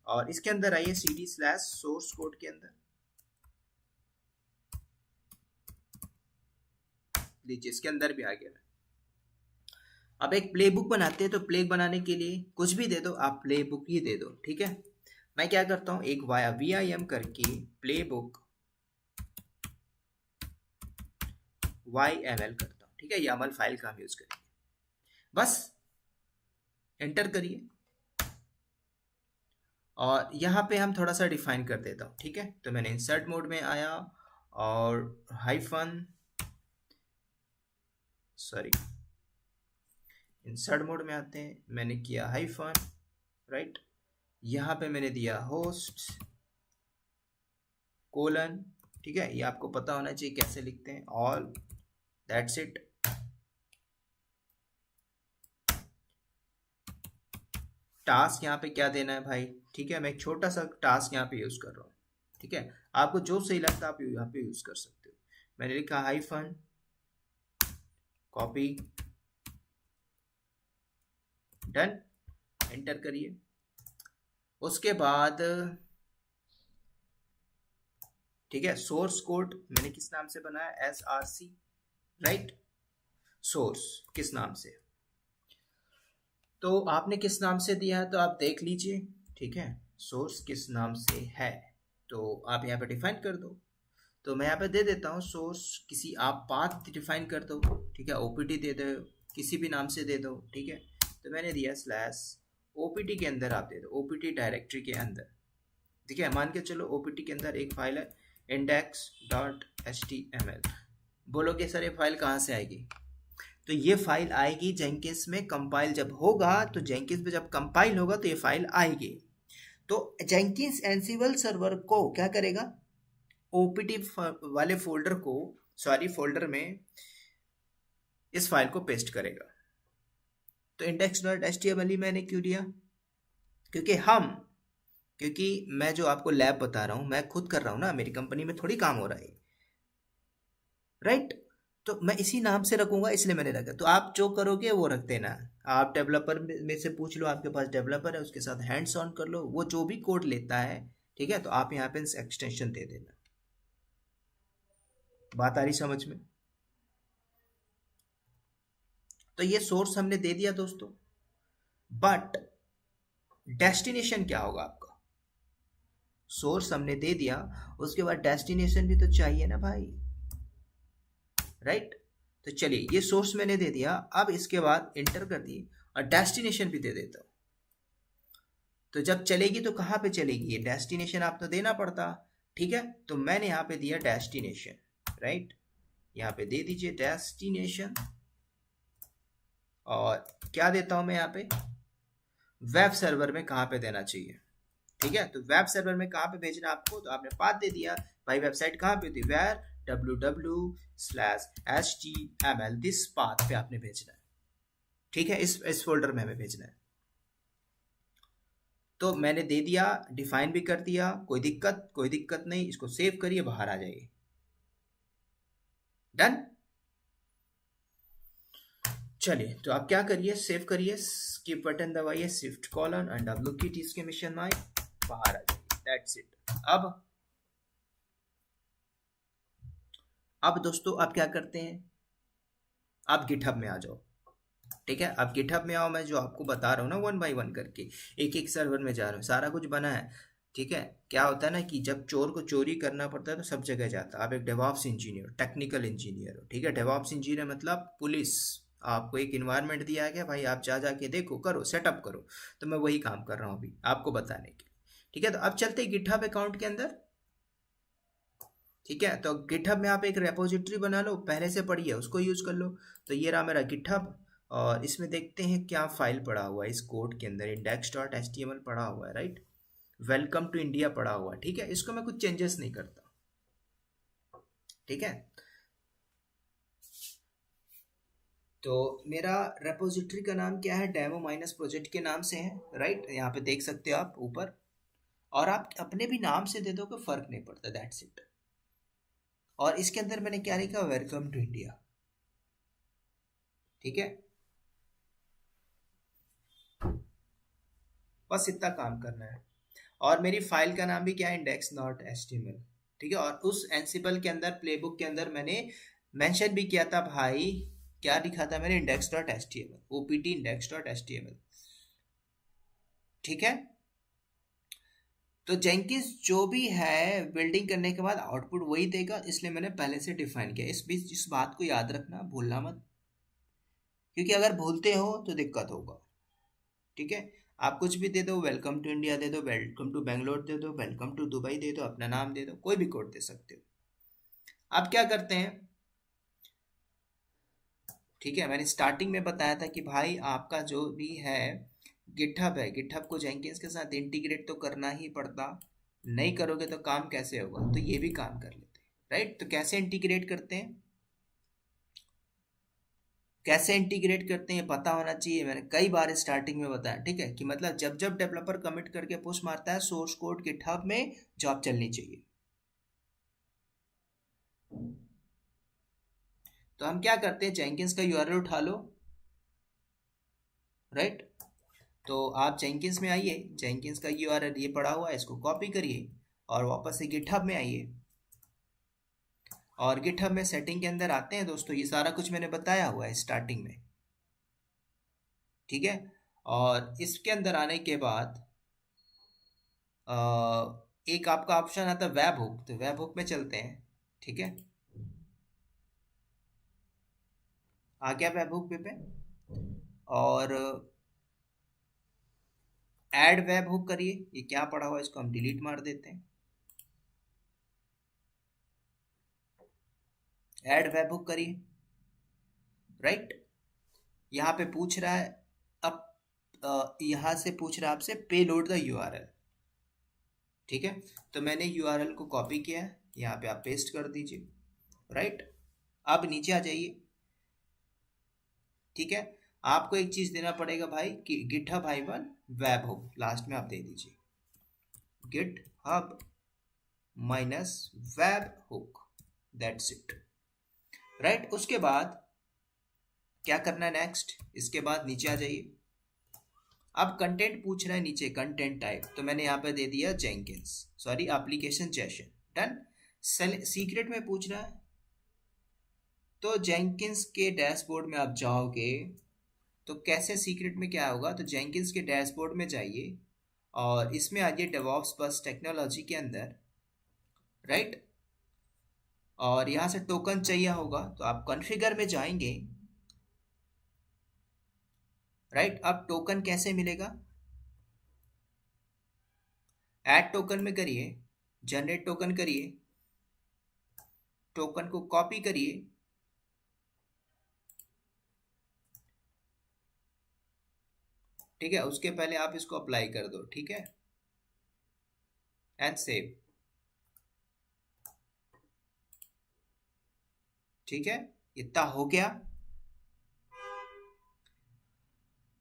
[SPEAKER 1] और इसके अंदर आइए cd/सोर्स कोड के अंदर लीजिए, इसके अंदर भी आ गया। अब एक प्ले बुक बनाते हैं, तो प्ले बनाने के लिए कुछ भी दे दो, आप प्ले बुक ही दे दो। ठीक है, मैं क्या करता हूँ, एक vim करके प्ले बुक YML करता हूँ, ठीक है, YAML फाइल का हम यूज करेंगे, बस एंटर करिए। और यहाँ पे हम थोड़ा सा डिफाइन कर देता हूँ, ठीक है। तो मैंने इंसर्ट मोड में आया और हाइफन, सॉरी, इंसर्ट मोड में आते हैं, मैंने किया हाइफन, राइट। यहाँ पे मैंने दिया होस्ट कोलन, ठीक है, ये आपको पता होना चाहिए कैसे लिखते हैं, ऑल, दैट्स इट। टास्क यहाँ पे क्या देना है भाई, ठीक है, मैं एक छोटा सा टास्क यहाँ पे यूज कर रहा हूँ, ठीक है, आपको जो सही लगता है आप यहाँ पे यूज कर सकते हो। मैंने लिखा हाइफन कॉपी, डन, एंटर करिए। उसके बाद ठीक है, सोर्स कोड मैंने किस नाम से बनाया, SRC, राइट, सोर्स किस नाम से, तो आपने किस नाम से दिया है तो आप देख लीजिए, ठीक है, सोर्स किस नाम से है तो आप यहाँ पे डिफाइन कर दो। तो मैं यहाँ पे दे देता हूँ सोर्स, किसी आप पाथ डिफाइन कर दो, ठीक है, OPT दे दो, किसी भी नाम से दे दो, ठीक है। तो मैंने दिया स्लैश OPT के अंदर आप दे दो, OPT डायरेक्टरी के अंदर, ठीक है। मान के चलो OPT के अंदर एक फाइल है index.html, बोलोगे सर ये फाइल कहाँ से आएगी, तो ये फाइल आएगी जेंकिंस में, कंपाइल जब होगा तो जेंकिंस में जब कंपाइल होगा तो ये फाइल आएगी। तो जेंकिंस एंसिबल सर्वर को क्या करेगा, OPT वाले फोल्डर को, सॉरी फोल्डर में इस फाइल को पेस्ट करेगा। तो index.html ही मैंने क्यों दिया, क्योंकि मैं जो आपको लैब बता रहा हूँ मैं खुद कर रहा हूँ ना, मेरी कंपनी में थोड़ी काम हो रहा है, राइट। तो मैं इसी नाम से रखूंगा इसलिए मैंने रखा। तो आप जो करोगे वो रख देना, आप डेवलपर में से पूछ लो, आपके पास डेवलपर है उसके साथ हैंड्स ऑन कर लो, वो जो भी कोड लेता है, ठीक है, तो आप यहाँ पे एक्सटेंशन दे देना। बात आ रही समझ में। तो ये सोर्स हमने दे दिया दोस्तों, बट डेस्टिनेशन क्या होगा आपका, सोर्स हमने दे दिया, उसके बाद डेस्टिनेशन भी तो चाहिए ना भाई, राइट। तो चलिए ये सोर्स मैंने दे दिया, अब इसके बाद इंटर कर दिए और डेस्टिनेशन भी दे देता हूं। तो जब चलेगी तो कहाँ पे चलेगी, ये डेस्टिनेशन आप तो देना पड़ता, ठीक है। तो मैंने यहाँ पे दिया डेस्टिनेशन, राइट, यहाँ पे दे दीजिए डेस्टिनेशन। और क्या देता हूं मैं यहाँ पे, वेब सर्वर में कहाँ पे देना चाहिए, ठीक है। तो वेब सर्वर में कहाँ पे भेजना आपको, तो आपने पाथ दे दिया भाई, वेबसाइट कहाँ पे होती है, वेर www/html, दिस पाथ पे आपने भेजना है, ठीक है, इस फोल्डर में हमें भेजना है। तो मैंने दे दिया, डिफाइन भी कर दिया, कोई दिक्कत नहीं, इसको सेव करिए, बाहर आ जाइए, डन। चलिए तो आप क्या करिए, सेव करिए, स्किप बटन दबाइए, शिफ्ट कॉलन एंड W की इसके मिशन में बाहर आ जाइए, दैट्स इट। अब दोस्तों आप क्या करते हैं, आप गिटहब में आ जाओ, ठीक है, आप गिटहब में आओ, मैं जो आपको बता रहा हूँ ना 1 बाय 1 करके, एक एक सर्वर में जा रहा हूँ, सारा कुछ बना है, ठीक है। क्या होता है ना कि जब चोर को चोरी करना पड़ता है तो सब जगह जाता है, आप एक डेवऑप्स इंजीनियर, टेक्निकल इंजीनियर हो, ठीक है, डेवऑप्स इंजीनियर मतलब पुलिस, आपको एक इन्वायरमेंट दिया गया भाई, आप जा जाके देखो, करो, सेटअप करो, तो मैं वही काम कर रहा हूँ अभी आपको बताने के लिए, ठीक है। तो अब चलते हैं गिटहब अकाउंट के अंदर, ठीक है। तो गिटहब में आप एक रेपोजिटरी बना लो, पहले से पड़ी है उसको यूज कर लो। तो ये रहा मेरा गिटहब, और इसमें देखते हैं क्या फाइल पड़ा हुआ है, इस कोड के अंदर index.html पड़ा हुआ है, राइट, वेलकम टू इंडिया पड़ा हुआ है, ठीक है, इसको मैं कुछ चेंजेस नहीं करता, ठीक है। तो मेरा रेपोजिटरी का नाम क्या है, डेमो माइनस प्रोजेक्ट के नाम से है, राइट, यहाँ पे देख सकते हो आप ऊपर, और आप अपने भी नाम से दे दो कोई फर्क नहीं पड़ता, दैट्स इट। और इसके अंदर मैंने क्या लिखा, वेलकम टू इंडिया, ठीक है, बस इतना काम करना है। और मेरी फाइल का नाम भी क्या है, index.html, ठीक है। और उस एंसिबल के अंदर, प्लेबुक के अंदर मैंने मेंशन भी किया था भाई, क्या लिखा था मैंने, index.html, opt index.html, ठीक है। तो जेंकिंस जो भी है बिल्डिंग करने के बाद आउटपुट वही देगा, इसलिए मैंने पहले से डिफाइन किया। इस बीच इस बात को याद रखना, भूलना मत, क्योंकि अगर भूलते हो तो दिक्कत होगा। ठीक है, आप कुछ भी दे दो, वेलकम टू इंडिया दे दो, वेलकम टू बेंगलोर दे दो, वेलकम टू दुबई दे दो, अपना नाम दे दो, कोई भी कोड दे सकते हो। अब क्या करते हैं, ठीक है, मैंने स्टार्टिंग में बताया था कि भाई आपका जो भी है गिटहब है, गिटहब को जेंकिंस के साथ इंटीग्रेट तो करना ही पड़ता, नहीं करोगे तो काम कैसे होगा, तो ये भी काम कर लेते हैं। राइट, तो कैसे इंटीग्रेट करते हैं, कैसे इंटीग्रेट करते हैं पता होना चाहिए, मैंने कई बार स्टार्टिंग में बताया। ठीक है, कि मतलब जब जब डेवलपर कमिट करके पुश मारता है सोर्स कोड गिटहब में जॉब चलनी चाहिए। तो हम क्या करते हैं, जेंकिंस का यूआरएल उठा लो। राइट, तो आप जेंकिंस में आइए, जेंकिंस का यूआरएल ये पड़ा हुआ है, इसको कॉपी करिए और वापस से गिटहब में आइए, और गिटहब में सेटिंग के अंदर आते हैं दोस्तों। ये सारा कुछ मैंने बताया हुआ है स्टार्टिंग में। ठीक है, और इसके अंदर आने के बाद एक आपका ऑप्शन आता है वेब हुक, तो वेब हुक में चलते हैं। ठीक है, आ गया वेब हुक पे और ऐड वेब हुक करिए। ये क्या पड़ा हुआ है, इसको हम डिलीट मार देते हैं। ऐड वेब हुक करिए। राइट, यहाँ पे पूछ रहा है, अब यहाँ से पूछ रहा है आपसे पे लोड द यूआरएल। ठीक है, तो मैंने यूआरएल को कॉपी किया है, यहाँ पे आप पेस्ट कर दीजिए। राइट, अब नीचे आ जाइए। ठीक है, आपको एक चीज देना पड़ेगा भाई कि GitHub hyphen web hook last में आप दे दीजिए, GitHub minus web hook, that's it. Right, उसके बाद क्या करना है नेक्स्ट, इसके बाद नीचे आ जाइए। अब कंटेंट पूछ रहा है नीचे, कंटेंट टाइप, तो मैंने यहाँ पे दे दिया Jenkins, sorry application session, done. Secret में पूछ रहा है, तो जेंकिंस के डैशबोर्ड में आप जाओगे तो कैसे, सीक्रेट में क्या होगा, तो जेंकिंस के डैशबोर्ड में जाइए और इसमें आइए डेवऑप्स बस टेक्नोलॉजी के अंदर। राइट, और यहाँ से टोकन चाहिए होगा, तो आप कॉन्फ़िगर में जाएंगे। राइट, अब टोकन कैसे मिलेगा, ऐड टोकन में करिए, जनरेट टोकन करिए, टोकन को कॉपी करिए, ठीक है, उसके पहले आप इसको अप्लाई कर दो। ठीक है, एंड सेव। ठीक है, इतना हो गया।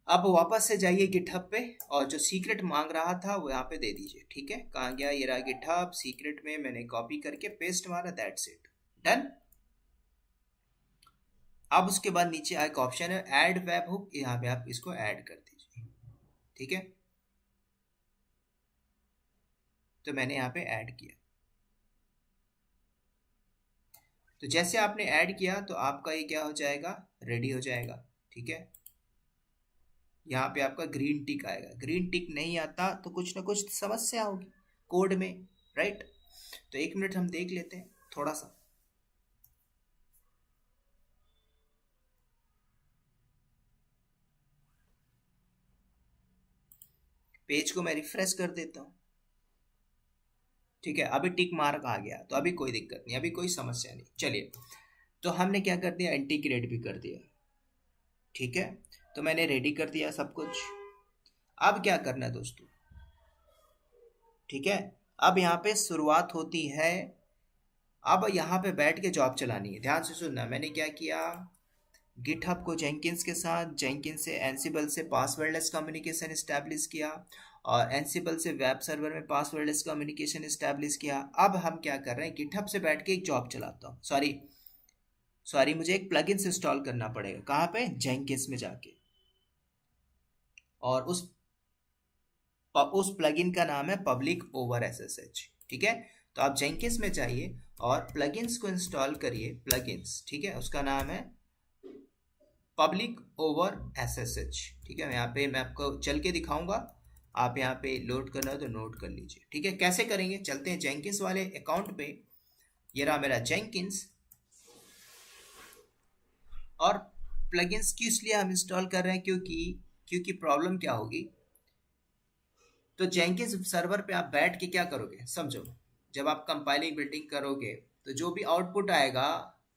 [SPEAKER 1] अब वापस से जाइए गिटहब पे और जो सीक्रेट मांग रहा था वो यहाँ पे दे दीजिए। ठीक है, कहाँ गया, ये रहा गिटहब, सीक्रेट में मैंने कॉपी करके पेस्ट मारा, दैट्स इट, डन। अब उसके बाद नीचे एक ऑप्शन है ऐड वेब हुक, यहाँ पे आप इसको ऐड कर दीजिए। ठीक है, तो मैंने यहाँ पे ऐड किया। तो जैसे आपने ऐड किया तो आपका ये क्या हो जाएगा, रेडी हो जाएगा। ठीक है, यहाँ पे आपका ग्रीन टिक आएगा, ग्रीन टिक नहीं आता तो कुछ ना कुछ समस्या होगी कोड में। राइट, तो एक मिनट हम देख लेते हैं थोड़ा सा। पेज को मैं रिफ्रेश कर देता हूँ। ठीक है, अभी टिक मार्क आ गया, तो अभी कोई दिक्कत नहीं, अभी कोई समस्या नहीं। चलिए, तो हमने क्या कर दिया, इंटीग्रेट भी कर दिया। ठीक है, तो मैंने रेडी कर दिया सब कुछ। अब क्या करना है दोस्तों, ठीक है, अब यहाँ पे शुरुआत होती है। अब यहाँ पे बैठ के जॉब चलानी है, ध्यान से सुनना। मैंने क्या किया, गिटहब को जेंकिंस के साथ, जेंकिंस से एनसिबल से पासवर्डलेस कम्युनिकेशन इस्टेब्लिश किया, और एनसिबल से वेब सर्वर में पासवर्डलेस कम्युनिकेशन इस्टेब्लिश किया। अब हम क्या कर रहे हैं, गिटहब से बैठ के एक जॉब चलाता हूँ, सॉरी मुझे एक प्लगइन्स इंस्टॉल करना पड़ेगा, कहाँ पे, जेंकिंस में जाके, और उस प्लगइन का नाम है पब्लिक ओवर एसएसएच। ठीक है, तो आप जेंकिंस में जाइए और प्लगइन्स को इंस्टॉल करिए, प्लगइन्स, ठीक है, उसका नाम है पब्लिक ओवर एसएसएच। ठीक है, यहाँ पे मैं आपको चल के दिखाऊंगा, आप यहाँ पे लोड करना हो तो नोट कर लीजिए। ठीक है, कैसे करेंगे, चलते हैं जेंकिंस वाले अकाउंट पे। ये रहा मेरा जेंकिंस। और प्लगइन्स किस लिए हम इंस्टॉल कर रहे हैं, क्योंकि प्रॉब्लम क्या होगी, तो जेंकिंस सर्वर पे आप बैठ के क्या करोगे समझो। जब आप कंपाइलिंग बिल्डिंग करोगे तो जो भी आउटपुट आएगा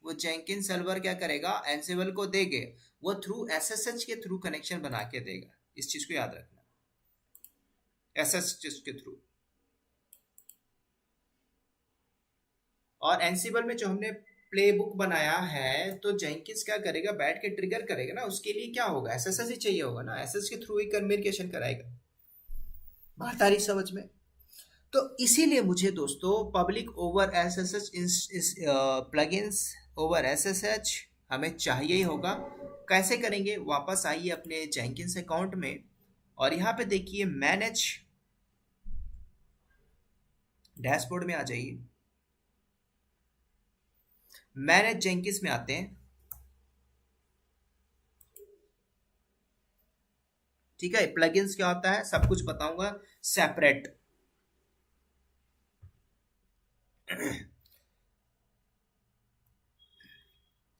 [SPEAKER 1] वो जेंकिंस सर्वर क्या करेगा, एनसिबल को देगे। वो थ्रू एसएसएच के थ्रू कनेक्शन बना के देगा, इस चीज को याद रखना, एसएसएच के थ्रू। और एनसिबल में जो हमने प्ले बुक बनाया है, तो जेंकिंस क्या करेगा, बैठ के ट्रिगर करेगा ना, उसके लिए क्या होगा, एसएसएच ही चाहिए होगा ना, एसएसएच के थ्रू ही कम्युनिकेशन कराएगा। बात आ रही समझ में। तो इसीलिए मुझे दोस्तों public over SSH plugins over SSH हमें चाहिए ही होगा। कैसे करेंगे, वापस आइए अपने जेंकिंस अकाउंट में और यहाँ पे देखिए मैनेज डैशबोर्ड में आ जाइए। मैनेज जेंकिंस में आते हैं। ठीक है, प्लगइन्स क्या होता है सब कुछ बताऊंगा सेपरेट।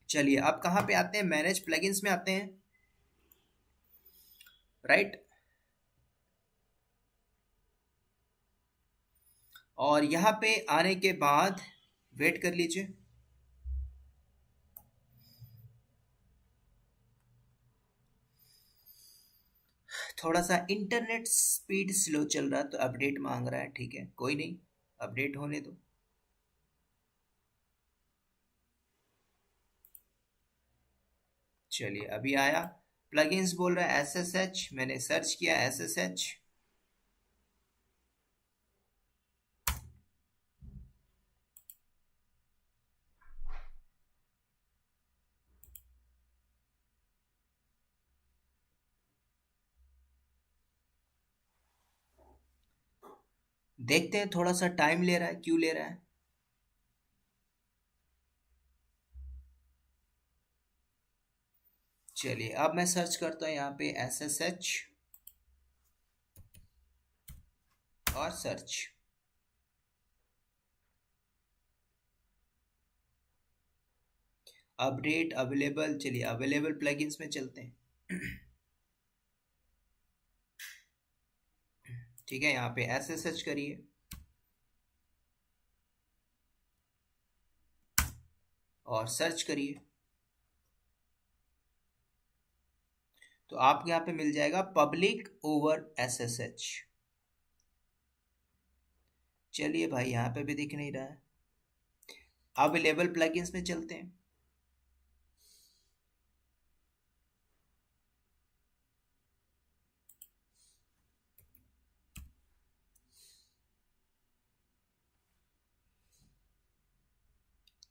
[SPEAKER 1] चलिए अब कहाँ पे आते हैं, मैनेज प्लगइन्स में आते हैं, राइट। और यहाँ पे आने के बाद वेट कर लीजिए। थोड़ा सा इंटरनेट स्पीड स्लो चल रहा है तो अपडेट मांग रहा है, ठीक है कोई नहीं, अपडेट होने दो। चलिए अभी आया, प्लगइन्स बोल रहा है एसएसएच, मैंने सर्च किया एसएसएच। देखते हैं थोड़ा सा टाइम ले रहा है, क्यों ले रहा है। चलिए अब मैं सर्च करता हूँ यहाँ पे एसएसएच और सर्च। अपडेट अवेलेबल, चलिए अवेलेबल प्लगइन्स में चलते हैं। ठीक है, यहाँ पे एसएसएच करिए और सर्च करिए, तो आपको यहाँ पे मिल जाएगा पब्लिक ओवर एसएसएच। चलिए भाई यहाँ पे भी दिख नहीं रहा है, अवेलेबल प्लगइन्स में चलते हैं।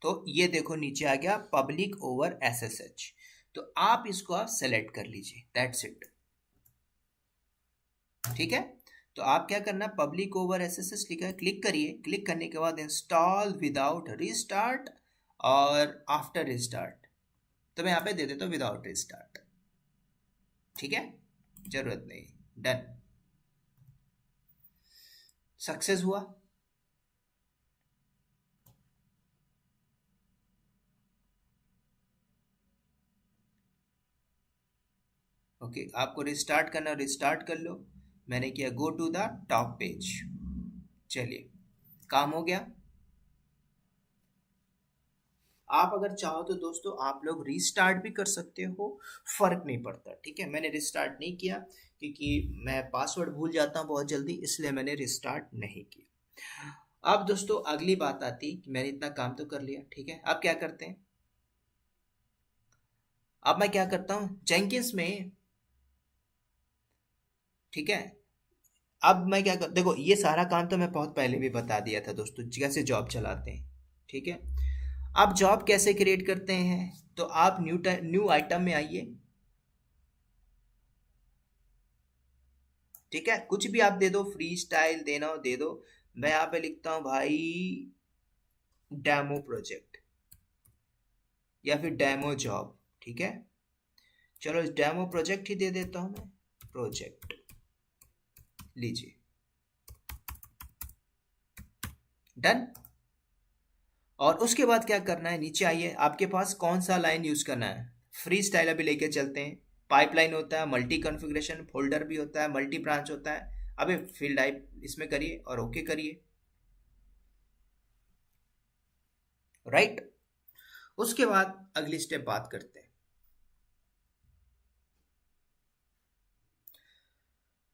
[SPEAKER 1] तो ये देखो नीचे आ गया पब्लिक ओवर एसएसएच, तो आप इसको आप सेलेक्ट कर लीजिए, दैट्स इट। ठीक है, तो आप क्या करना, पब्लिक ओवर एसएसएच लिखा है, क्लिक करिए, क्लिक करने के बाद इंस्टॉल विदाउट रीस्टार्ट और आफ्टर रिस्टार्ट, तो मैं यहाँ पे दे देता हूँ विदाउट रिस्टार्ट। ठीक है, जरूरत नहीं, डन, सक्सेस हुआ। ओके, आपको रिस्टार्ट करना, रिस्टार्ट कर लो, मैंने किया go to the top page. चलिए काम हो गया। आप अगर चाहो तो दोस्तों आप लोग रिस्टार्ट भी कर सकते हो, फर्क नहीं पड़ता। ठीक है, मैंने रिस्टार्ट नहीं किया क्योंकि मैं पासवर्ड भूल जाता हूँ बहुत जल्दी, इसलिए मैंने रिस्टार्ट नहीं किया। अब दोस्तों अगली बात आती कि मैंने इतना काम तो कर लिया, ठीक है, अब क्या करते हैं, अब मैं क्या करता हूँ जेंकिंस में। ठीक है, अब मैं क्या कर, देखो ये सारा काम तो मैं बहुत पहले भी बता दिया था दोस्तों, कैसे जॉब चलाते हैं। ठीक है, अब जॉब कैसे क्रिएट करते हैं, तो आप न्यू आइटम में आइए। ठीक है, कुछ भी आप दे दो, फ्री स्टाइल देना हो दे दो। मैं यहाँ पे लिखता हूँ भाई डेमो प्रोजेक्ट या फिर डेमो जॉब। ठीक है, चलो डेमो प्रोजेक्ट ही दे देता हूँ मैं, प्रोजेक्ट। लीजिए, डन। और उसके बाद क्या करना है, नीचे आइए, आपके पास कौन सा लाइन यूज करना है। फ्री स्टाइल अभी लेके चलते हैं। पाइपलाइन होता है, मल्टी कॉन्फ़िगरेशन, फोल्डर भी होता है, मल्टी ब्रांच होता है। अबे फील्ड टाइप इसमें करिए और ओके करिए, राइट। उसके बाद अगली स्टेप बात करते हैं।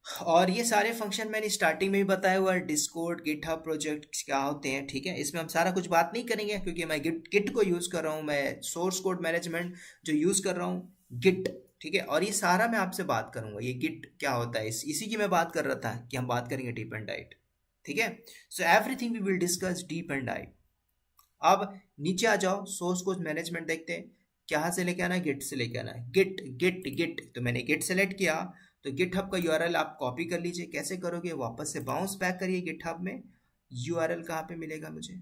[SPEAKER 1] और ये सारे फंक्शन मैंने स्टार्टिंग में ही बताया हुआ है, डिस्कॉर्ड, गिटहब प्रोजेक्ट क्या होते हैं, ठीक है। इसमें हम सारा कुछ बात नहीं करेंगे क्योंकि मैं गिट को यूज़ कर रहा हूँ, मैं सोर्स कोड मैनेजमेंट जो यूज़ कर रहा हूँ गिट, ठीक है। और ये सारा मैं आपसे बात करूंगा, ये गिट क्या होता है, इसी की मैं बात कर रहा था कि हम बात करेंगे डीप एंड डाइट, ठीक है। So everything we will discuss deep and diet. अब नीचे आ जाओ, सोर्स कोड मैनेजमेंट देखते हैं। कहाँ से लेके आना है, गिट से लेके आना है, गिट गिट गिट। तो मैंने गिट सेलेक्ट किया, तो गिटहब का यूआरएल आप कॉपी कर लीजिए। कैसे करोगे, वापस से बाउंस बैक करिए गिटहब में। यूआरएल कहाँ पे मिलेगा मुझे,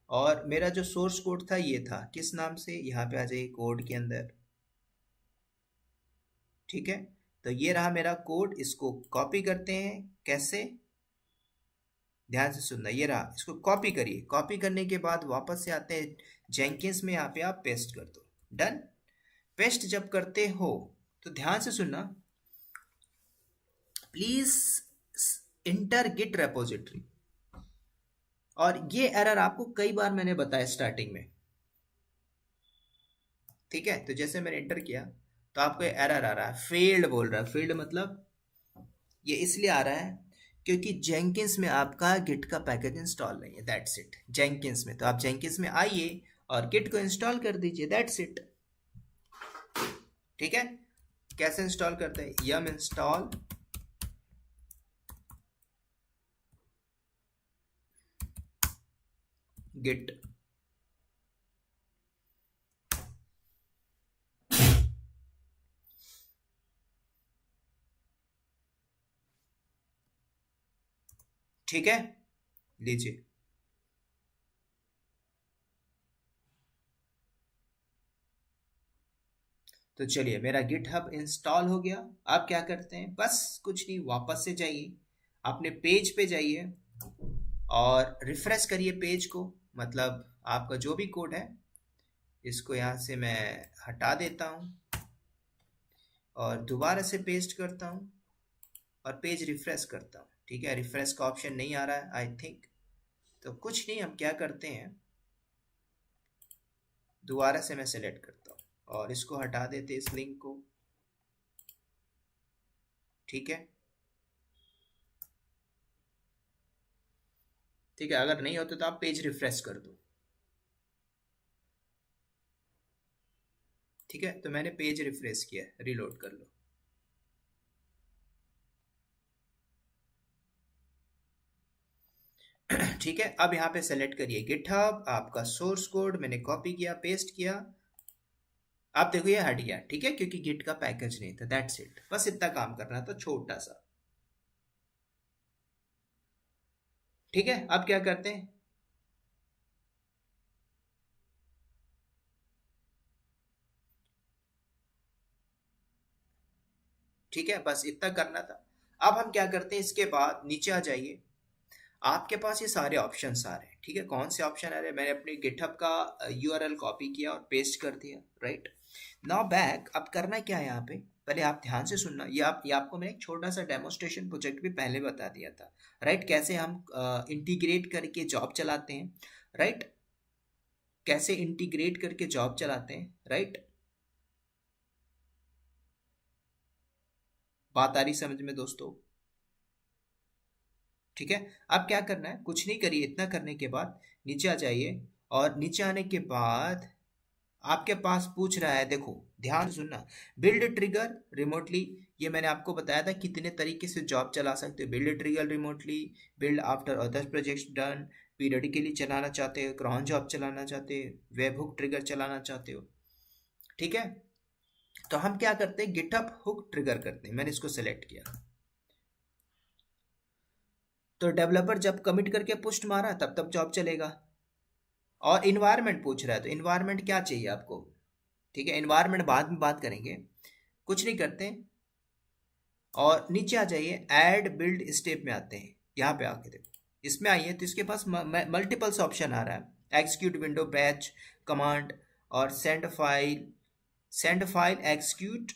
[SPEAKER 1] और मेरा जो सोर्स कोड था ये था किस नाम से, यहाँ पे आ जाइए कोड के अंदर, ठीक है। तो ये रहा मेरा कोड, इसको कॉपी करते हैं। कैसे, ध्यान से सुनना, ये रहा, इसको कॉपी करिए। कॉपी करने के बाद वापस से आते हैं जेंकिंस में, यहाँ पे आप पेस्ट कर दो, डन। पेस्ट जब करते हो तो ध्यान से सुनना, प्लीज इंटर गिट रेपोजिटरी। और ये एरर आपको कई बार मैंने बताया स्टार्टिंग में, ठीक है। तो जैसे मैंने इंटर किया तो आपको एरर आ रहा है, फेल्ड बोल रहा है। फेल्ड मतलब ये इसलिए आ रहा है क्योंकि जेंकिंस में आपका गिट का पैकेज इंस्टॉल नहीं है, दैट्स इट। जेंकिंस में, तो आप जेंकिंस में आइए और गिट को इंस्टॉल कर दीजिए, दैट्स इट, ठीक है। कैसे इंस्टॉल करते हैं, यम इंस्टॉल गिट, ठीक है, लीजिए। तो चलिए, मेरा गिटहब इंस्टॉल हो गया। आप क्या करते हैं, बस कुछ नहीं, वापस से जाइए, अपने पेज पे जाइए और रिफ्रेश करिए पेज को। मतलब आपका जो भी कोड है, इसको यहाँ से मैं हटा देता हूँ और दोबारा से पेस्ट करता हूँ और पेज रिफ्रेश करता हूँ, ठीक है। रिफ्रेश का ऑप्शन नहीं आ रहा है आई थिंक, तो कुछ नहीं, हम क्या करते हैं, दोबारा से मैं सेलेक्ट करता हूँ और इसको हटा देते इस लिंक को, ठीक है। ठीक है, अगर नहीं होता तो आप पेज रिफ्रेश कर दो, ठीक है। तो मैंने पेज रिफ्रेश किया, रीलोड कर लो। ठीक है, अब यहाँ पे सेलेक्ट करिए गिटहब, आपका सोर्स कोड मैंने कॉपी किया, पेस्ट किया। आप देखो ये हट गया, ठीक है, क्योंकि गिट का पैकेज नहीं था, दैट्स इट। बस इतना काम करना था, छोटा सा, ठीक है। अब क्या करते हैं, ठीक है, बस इतना करना था। अब हम क्या करते हैं, इसके बाद नीचे आ जाइए, आपके पास ये सारे ऑप्शंस आ रहे हैं, ठीक है। कौन से ऑप्शन आ रहे हैं, मैंने अपने गिटहब का यूआरएल कॉपी किया और पेस्ट कर दिया, राइट। नाउ बैक, अब करना क्या है यहाँ पे, पहले आप ध्यान से सुनना। ये आपको मैंने एक छोटा सा डेमोस्ट्रेशन प्रोजेक्ट भी पहले बता दिया था, राइट। कैसे हम इंटीग्रेट करके जॉब चलाते हैं, राइट। कैसे इंटीग्रेट करके जॉब चलाते हैं, राइट। बात आ रही समझ में दोस्तों, ठीक है। अब क्या करना है, कुछ नहीं करिए, इतना करने के बाद नीचे आ जाइए। और नीचे आने के बाद आपके पास पूछ रहा है, देखो ध्यान से सुनना, बिल्ड ट्रिगर रिमोटली। ये मैंने आपको बताया था कितने तरीके से जॉब चला सकते हो, build trigger remotely, build after other projects done, periodically चलाना चाहते हो, क्रॉन जॉब चलाना चाहते हो, वेब हुक ट्रिगर चलाना चाहते हो, ठीक है। तो हम क्या करते हैं, गिटहब हुक ट्रिगर करते हैं। मैंने इसको सेलेक्ट किया, तो डेवलपर जब कमिट करके पुश मारा तब तब जॉब चलेगा। और इन्वायरमेंट पूछ रहा है, तो इन्वायरमेंट क्या चाहिए आपको, ठीक है। इन्वायरमेंट बाद में बात करेंगे, कुछ नहीं करते और नीचे आ जाइए, ऐड बिल्ड स्टेप में आते हैं। यहाँ पे आके देखो, इसमें आइए तो इसके पास मल्टीपल्स ऑप्शन आ रहा है, एक्सिक्यूट विंडो, बैच कमांड और सेंड फाइल एक्सिक्यूट।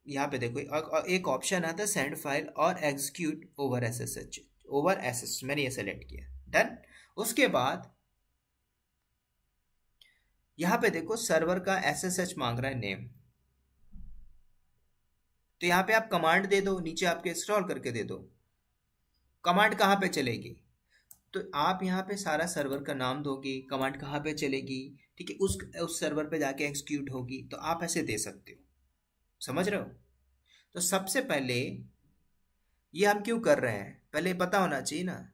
[SPEAKER 1] यहाँ पे देखो एक ऑप्शन आता है सेंड फाइल और execute over SSH, over SS, मैंने ये सेलेक्ट किया, डन। उसके बाद यहाँ पे देखो सर्वर का एसएसएच मांग रहा है नेम, तो यहाँ पे आप कमांड दे दो, नीचे आपके स्क्रॉल करके दे दो। कमांड कहाँ पे चलेगी, तो आप यहाँ पे सारा सर्वर का नाम दोगे, कमांड कहाँ पे चलेगी, ठीक है, उस सर्वर पे जाके एग्जीक्यूट होगी, तो आप ऐसे दे सकते हो। समझ रहे हो? तो सबसे पहले ये हम क्यों कर रहे हैं, पहले पता होना चाहिए ना।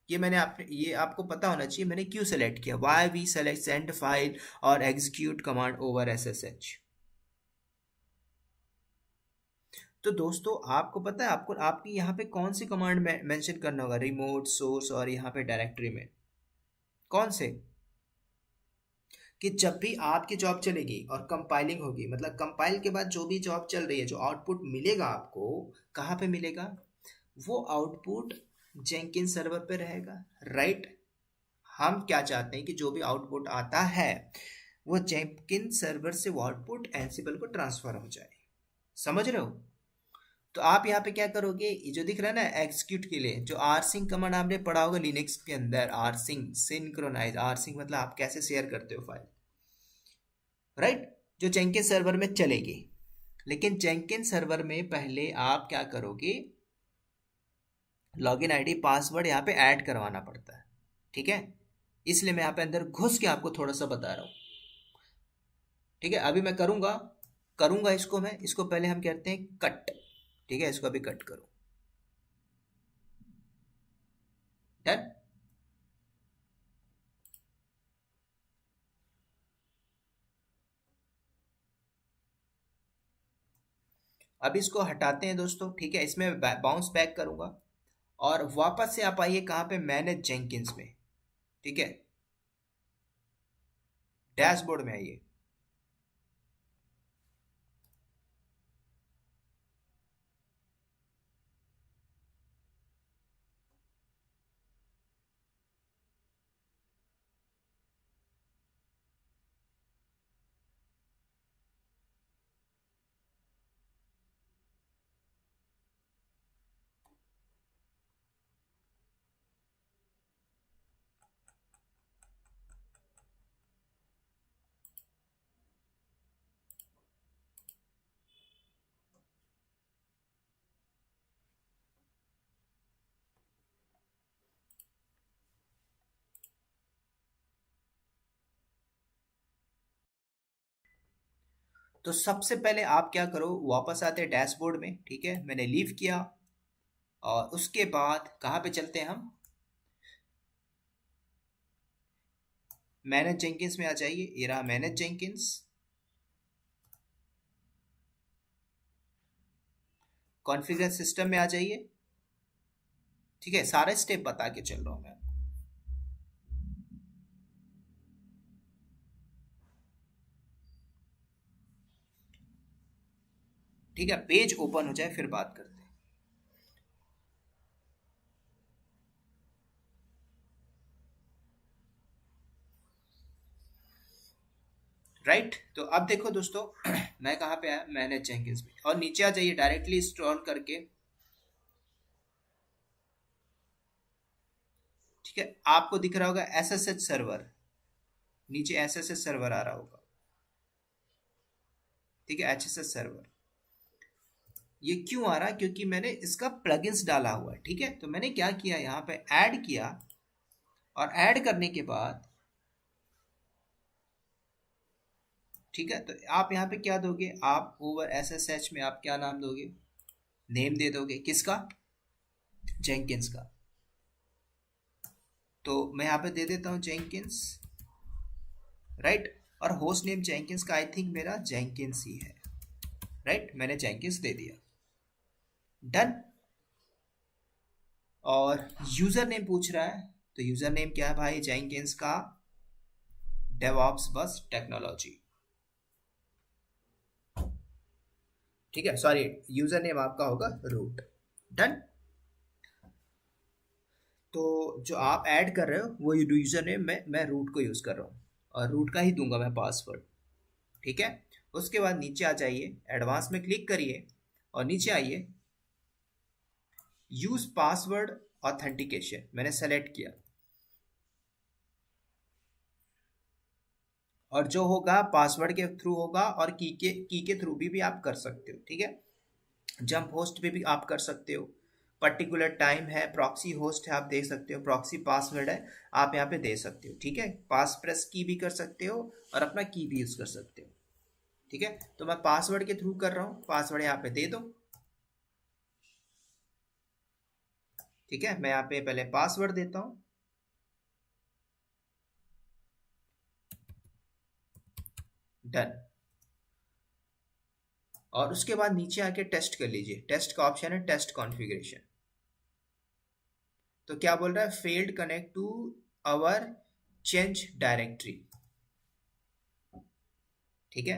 [SPEAKER 1] ये आपको पता होना चाहिए मैंने क्यों सेलेक्ट किया, why we select send file और एग्जीक्यूट कमांड ओवर एसएसएच। तो दोस्तों आपको पता है, आपको आपकी यहाँ पे कौन सी कमांड मेंशन करना होगा, रिमोट, सोर्स और यहाँ पे डायरेक्टरी में कौन से, कि जब भी आपकी जॉब चलेगी और कंपाइलिंग होगी, मतलब कंपाइल के बाद जो भी जॉब चल रही है, जो आउटपुट मिलेगा आपको, कहाँ पे मिलेगा, वो आउटपुट जेंकिन सर्वर पे रहेगा, राइट। हम क्या चाहते हैं कि जो भी आउटपुट आता है वो जेंकिन सर्वर से वो आउटपुट एंसिबल को ट्रांसफर हो जाए। समझ रहे हो? तो आप यहाँ पे क्या करोगे, ये जो दिख रहा है ना एक्सिक्यूट के लिए, जो आरसिंग कमांड आपने पढ़ा होगा लिनक्स के अंदर, आरसिंग सिंक्रोनाइज, आरसिंग मतलब आप कैसे शेयर करते हो फाइल, राइट, जो जेंकिन सर्वर में चलेगी। लेकिन जेंकिन सर्वर में पहले आप क्या करोगे, लॉगिन आईडी पासवर्ड यहाँ पे ऐड करवाना पड़ता है, ठीक है। इसलिए मैं यहाँ पे अंदर घुस के आपको थोड़ा सा बता रहा हूँ, ठीक है। अभी मैं करूँगा करूँगा इसको, मैं इसको पहले हम कहते हैं कट, ठीक है, इसको अभी कट करो, डन। अब इसको हटाते हैं दोस्तों, ठीक है, इसमें बाउंस बैक करूंगा और वापस से आप आइए कहाँ पे, मैनेज जेंकिंस में, ठीक है, डैशबोर्ड में आइए। तो सबसे पहले आप क्या करो, वापस आते हैं डैशबोर्ड में, ठीक है, मैंने लीव किया और उसके बाद कहाँ पे चलते हैं हम, मैनेज जेंकिंस में आ जाइए, ये रहा मैनेज जेंकिंस, कॉन्फ़िगर सिस्टम में आ जाइए, ठीक है, सारे स्टेप बता के चल रहा हूँ मैं। ठीक है, पेज ओपन हो जाए फिर बात करते हैं, राइट। तो अब देखो दोस्तों मैं कहाँ पे आया, मैनेज जेंकिंस में, और नीचे आ जाइए डायरेक्टली स्क्रॉल करके, ठीक है, आपको दिख रहा होगा एसएसएच सर्वर, नीचे एसएसएच सर्वर आ रहा होगा, ठीक है, एचएसएस सर्वर। ये क्यों आ रहा है, क्योंकि मैंने इसका प्लगइन्स डाला हुआ है, ठीक है। तो मैंने क्या किया, यहाँ पे ऐड किया और ऐड करने के बाद, ठीक है, तो आप यहाँ पे क्या दोगे, आप ओवर एसएसएच में आप क्या नाम दोगे, नेम दे दोगे, किसका, जेंकिंस का। तो मैं यहाँ पे दे देता हूँ जेंकिंस, राइट, और होस्ट नेम जेंकिंस का आई थिंक मेरा जेंकिंस ही है, राइट, मैंने जेंकिंस दे दिया, डन। और यूजर नेम पूछ रहा है, तो यूजर नेम क्या है भाई, जेंकिंस का डेवऑप्स बस टेक्नोलॉजी, ठीक है, सॉरी, यूजर नेम आपका होगा रूट। डन। तो जो आप ऐड कर रहे हो वो यूजर नेम मैं रूट को यूज कर रहा हूँ, और रूट का ही दूंगा मैं पासवर्ड। ठीक है। उसके बाद नीचे आ जाइए, एडवांस में क्लिक करिए और नीचे आइए, यूज पासवर्ड ऑथेंटिकेशन मैंने सेलेक्ट किया, और जो होगा पासवर्ड के थ्रू होगा, और की के थ्रू भी आप कर सकते हो। ठीक है। जंप होस्ट पे भी आप कर सकते हो, पर्टिकुलर टाइम है, प्रॉक्सी होस्ट है आप दे सकते हो, प्रॉक्सी पासवर्ड है आप यहाँ पे दे सकते हो। ठीक है। पास प्रेस की भी कर सकते हो और अपना की भी यूज कर सकते हो। ठीक है। तो मैं पासवर्ड के थ्रू कर रहा हूँ, पासवर्ड यहाँ पे दे दो। ठीक है। मैं यहाँ पे पहले पासवर्ड देता हूँ। डन। और उसके बाद नीचे आके टेस्ट कर लीजिए, टेस्ट का ऑप्शन है, टेस्ट कॉन्फ़िगरेशन। तो क्या बोल रहा है, failed connect to our change directory. ठीक है।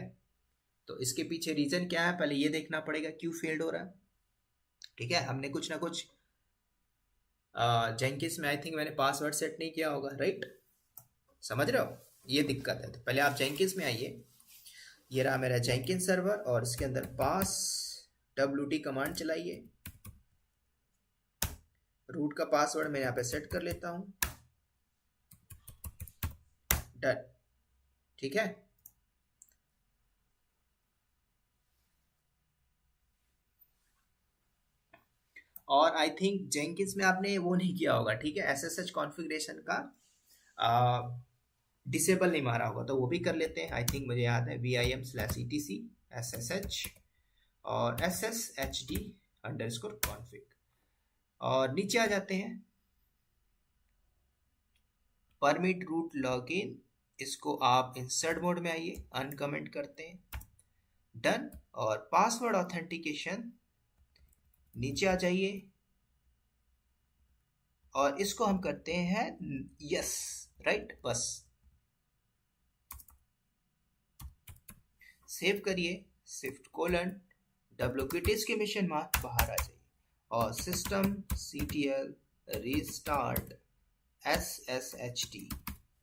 [SPEAKER 1] तो इसके पीछे रीजन क्या है, पहले ये देखना पड़ेगा क्यों फेल्ड हो रहा है। ठीक है। हमने कुछ ना कुछ जेंकिस में आई थिंक मैंने पासवर्ड सेट नहीं किया होगा, राइट। समझ रहे हो, ये दिक्कत है। तो पहले आप जेंकिस में आइए, ये रहा मेरा जेंकिंस सर्वर, और इसके अंदर पास wt कमांड चलाइए। रूट का पासवर्ड मैं यहाँ पे सेट कर लेता हूँ। डन। ठीक है। और आई थिंक जेंकिंस में आपने वो नहीं किया होगा, ठीक है, SSH कॉन्फ़िगरेशन का डिसेबल नहीं मारा होगा, तो वो भी कर लेते हैं। आई थिंक मुझे याद है vim/etc ssh और sshd_config, और नीचे आ जाते हैं, परमिट रूट लॉगिन, इसको आप इंसर्ट मोड में आइए, अनकमेंट करते हैं। डन। और पासवर्ड ऑथेंटिकेशन नीचे आ जाइए, और इसको हम करते हैं यस, राइट, बस सेव करिए, शिफ्ट कोलन WQTs के मिशन मार्क बाहर आ जाइए, और system CTL restart SSHD,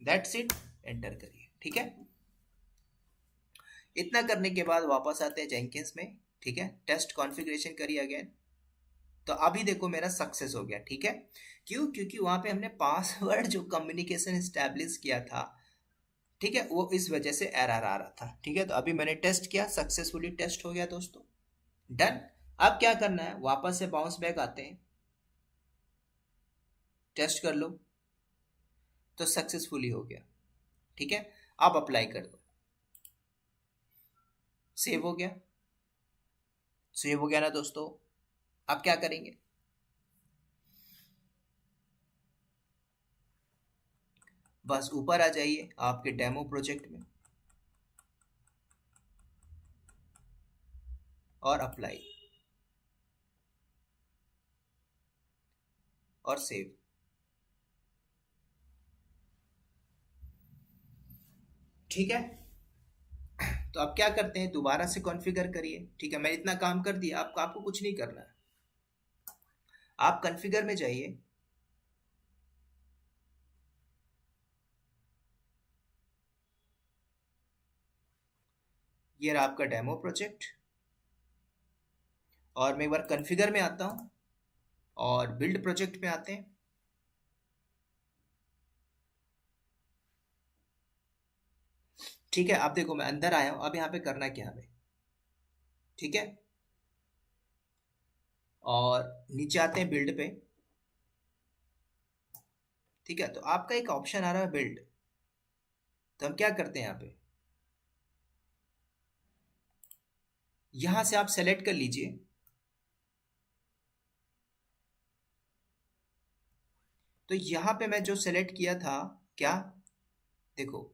[SPEAKER 1] that's it, enter करिए। ठीक है। इतना करने के बाद वापस आते हैं जेंकिंस में। ठीक है। टेस्ट कॉन्फ़िगरेशन करिए अगेन। तो अभी देखो मेरा सक्सेस हो गया। ठीक है। क्यों? क्योंकि वहां पे हमने पासवर्ड जो कम्युनिकेशन एस्टैब्लिश किया था, ठीक है, वो इस वजह से एरर आ रहा था। ठीक है। तो अभी मैंने टेस्ट किया, सक्सेसफुली टेस्ट हो गया दोस्तों। डन। अब क्या करना है, वापस से बाउंस बैक आते हैं, टेस्ट कर लो, तो सक्सेसफुली हो गया। ठीक है। अब अप्लाई कर दो, सेव हो गया, सेव हो गया ना दोस्तों। अब क्या करेंगे, बस ऊपर आ जाइए आपके डेमो प्रोजेक्ट में, और अप्लाई, और सेव। ठीक है। तो अब क्या करते हैं, दोबारा से कॉन्फ़िगर करिए। ठीक है। मैंने इतना काम कर दिया, आपको कुछ नहीं करना है। आप कॉन्फ़िगर में जाइए, ये रहा आपका डेमो प्रोजेक्ट, और मैं एक बार कॉन्फ़िगर में आता हूँ, और बिल्ड प्रोजेक्ट में आते हैं। ठीक है। अब देखो मैं अंदर आया हूँ, अब यहाँ पे करना क्या है हमें। ठीक है। और नीचे आते हैं बिल्ड पे। ठीक है। तो आपका एक ऑप्शन आ रहा है बिल्ड, तो हम क्या करते हैं, यहाँ पे यहां से आप सेलेक्ट कर लीजिए, तो यहां पे मैं जो सेलेक्ट किया था, क्या, देखो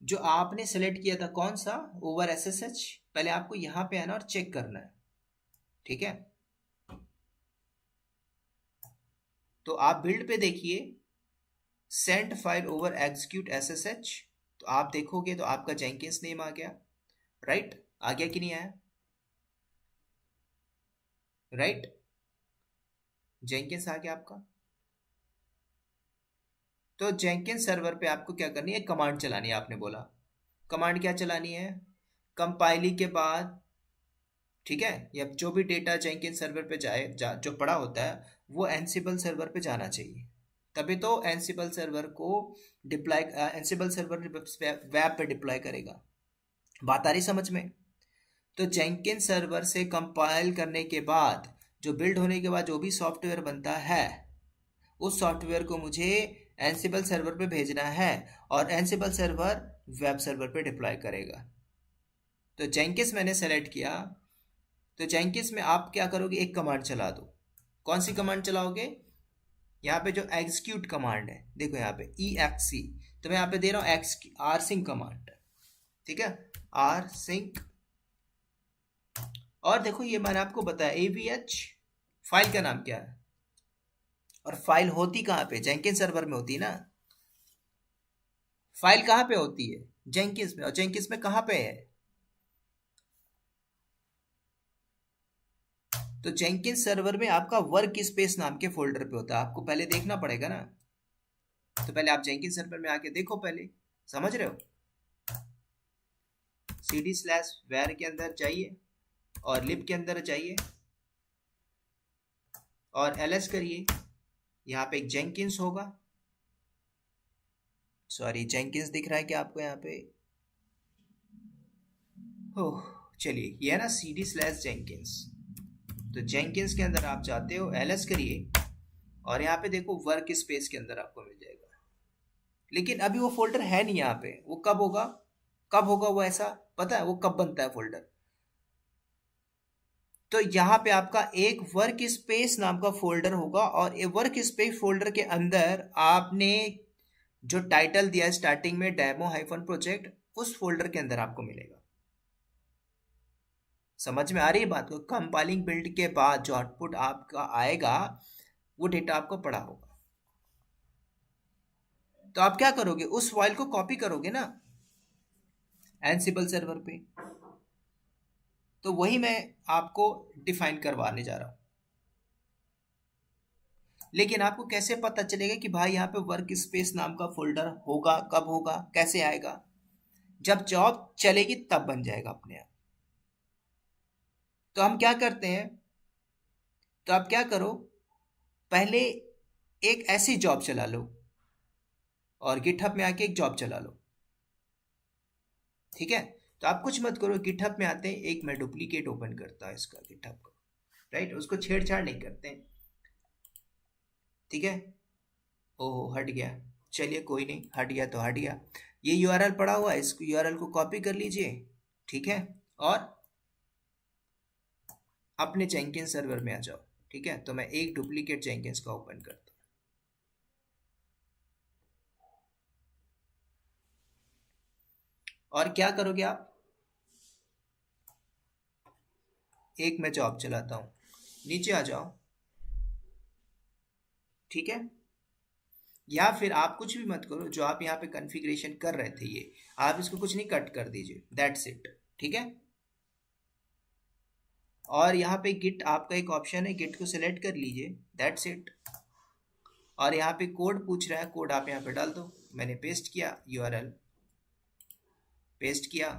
[SPEAKER 1] जो आपने सेलेक्ट किया था कौन सा, ओवर SSH, पहले आपको यहां पे आना और चेक करना है। ठीक है। तो आप बिल्ड पे देखिए, send file over execute SSH, तो आप देखोगे तो आपका जेंकिंस नेम आ गया, राइट, आ गया कि नहीं आया। राइट, जेंकिंस आ गया आपका। तो जेंकिंस सर्वर पे आपको क्या करनी है, कमांड चलानी है, आपने बोला कमांड क्या चलानी है, कंपाइलिंग के बाद, ठीक है, या जो भी डेटा जेंकिंस सर्वर पे जो पड़ा होता है वो एनसिबल सर्वर पे जाना चाहिए, तभी तो एनसिबल सर्वर को डिप्लॉय, एनसिबल सर्वर वेब पे डिप्लॉय करेगा। बात आ रही समझ में? तो जेंकिंस सर्वर से कंपाइल करने के बाद, जो बिल्ड होने के बाद जो भी सॉफ्टवेयर बनता है, उस सॉफ्टवेयर को मुझे एनसिबल सर्वर पे भेजना है, और एनसिबल सर्वर वेब सर्वर पे डिप्लॉय करेगा। तो जेंकिंस मैंने सेलेक्ट किया, तो जेंकिंस में आप क्या करोगे, एक कमांड चला दो। कौन सी कमांड चलाओगे, यहाँ पे जो एग्जीक्यूट कमांड है, देखो यहाँ पे EXC, तो मैं यहाँ पे दे रहा हूँ rsync कमांड, ठीक है, rsync। और देखो ये मैंने आपको बताया avh, फाइल का नाम क्या है, और फाइल होती कहाँ पे, जेंकिंस सर्वर में होती है ना। फाइल कहाँ पे होती है, जेंकिंस में, और जेंकिंस में कहाँ पे है, तो जेंकिंस सर्वर में आपका वर्क स्पेस नाम के फोल्डर पे होता है, आपको पहले देखना पड़ेगा ना। तो पहले आप जेंकिंस सर्वर में आके देखो, पहले समझ रहे हो, cd/var के अंदर जाइए, और लिब के अंदर जाइए, और ls करिए, यहाँ पे एक जेंकिंस होगा, सॉरी जेंकिंस दिख रहा है क्या आपको यहाँ पे, ओह चलिए, ये है ना cd/jenkins। तो जेंकिंस के अंदर आप जाते हो, ls करिए, और यहाँ पे देखो वर्क स्पेस के अंदर आपको मिल जाएगा। लेकिन अभी वो फोल्डर है नहीं यहाँ पे, वो कब होगा, कब होगा वो, ऐसा पता है वो कब बनता है फोल्डर। तो यहाँ पे आपका एक वर्क स्पेस नाम का फोल्डर होगा, और ये वर्क स्पेस फोल्डर के अंदर आपने जो टाइटल दिया है स्टार्टिंग में, डेमो-प्रोजेक्ट, उस फोल्डर के अंदर आपको मिलेगा। समझ में आ रही है बात को? कंपाइलिंग बिल्ड के बाद जो आउटपुट आपका आएगा, वो डेटा आपको पड़ा होगा। तो आप क्या करोगे, उस फाइल को कॉपी करोगे ना एनसिबल सर्वर पे। तो वही मैं आपको डिफाइन करवाने जा रहा हूं। लेकिन आपको कैसे पता चलेगा कि भाई यहाँ पे वर्क स्पेस नाम का फोल्डर होगा, कब होगा, कैसे आएगा, जब जॉब चलेगी तब बन जाएगा अपने आप। तो हम क्या करते हैं, तो आप क्या करो, पहले एक ऐसी जॉब चला लो, और गिटहब में आके एक जॉब चला लो, ठीक है। तो आप कुछ मत करो, गिटहब में आते हैं, एक मैं डुप्लीकेट ओपन करता है इसका गिटहब का, राइट, उसको छेड़छाड़ नहीं करते हैं, ठीक है। ओहो हट गया, चलिए कोई नहीं, हट गया तो हट गया। ये यूआरएल पड़ा हुआ है, इस यूआरएल को कॉपी कर लीजिए, ठीक है, और अपने जेंकिंस सर्वर में आ जाओ, ठीक है। तो मैं एक डुप्लीकेट जेंकिंस का ओपन करता हूँ, और क्या करोगे आप, एक मैं जॉब चलाता हूँ, नीचे आ जाओ, ठीक है। या फिर आप कुछ भी मत करो, जो आप यहाँ पे कॉन्फ़िगरेशन कर रहे थे, ये आप इसको कुछ नहीं, कट कर दीजिए, दैट्स इट, ठीक है। और यहाँ पे गिट आपका एक ऑप्शन है, गिट को सिलेक्ट कर लीजिए, दैट्स इट। और यहाँ पे कोड पूछ रहा है, कोड आप यहाँ पे डाल दो, मैंने पेस्ट किया, यूआरएल पेस्ट किया,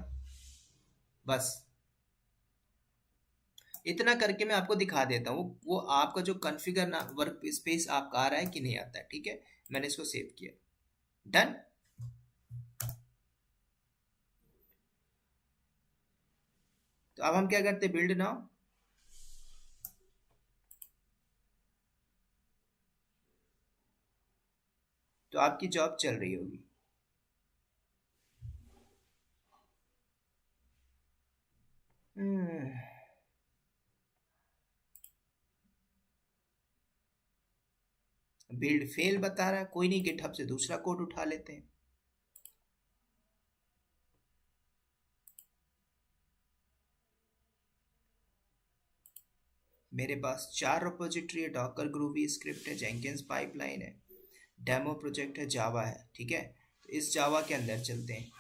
[SPEAKER 1] बस इतना करके मैं आपको दिखा देता हूँ वो आपका जो कॉन्फ़िगर ना वर्क स्पेस आपका आ रहा है कि नहीं आता है, ठीक है। मैंने इसको सेव किया, डन। तो अब हम क्या करते हैं, बिल्ड नाउ, तो आपकी जॉब चल रही होगी। बिल्ड फेल बता रहा है, कोई नहीं, गिटहब से दूसरा कोड उठा लेते हैं। मेरे पास 4 रिपोजिटरी है, डॉकर ग्रूवी स्क्रिप्ट है, जेंकिंस पाइपलाइन है, डेमो प्रोजेक्ट है, जावा है, ठीक है। तो इस जावा के अंदर चलते हैं,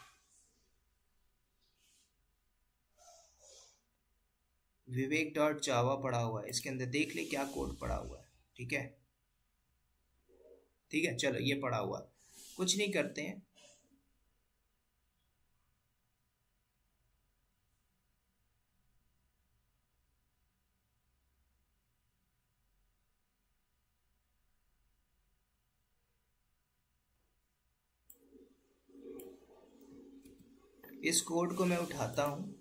[SPEAKER 1] विवेक डॉट जावा पड़ा हुआ है, इसके अंदर देख ले क्या कोड पड़ा हुआ है। ठीक है, ठीक है, चलो ये पड़ा हुआ है, कुछ नहीं करते हैं। इस कोड को मैं उठाता हूँ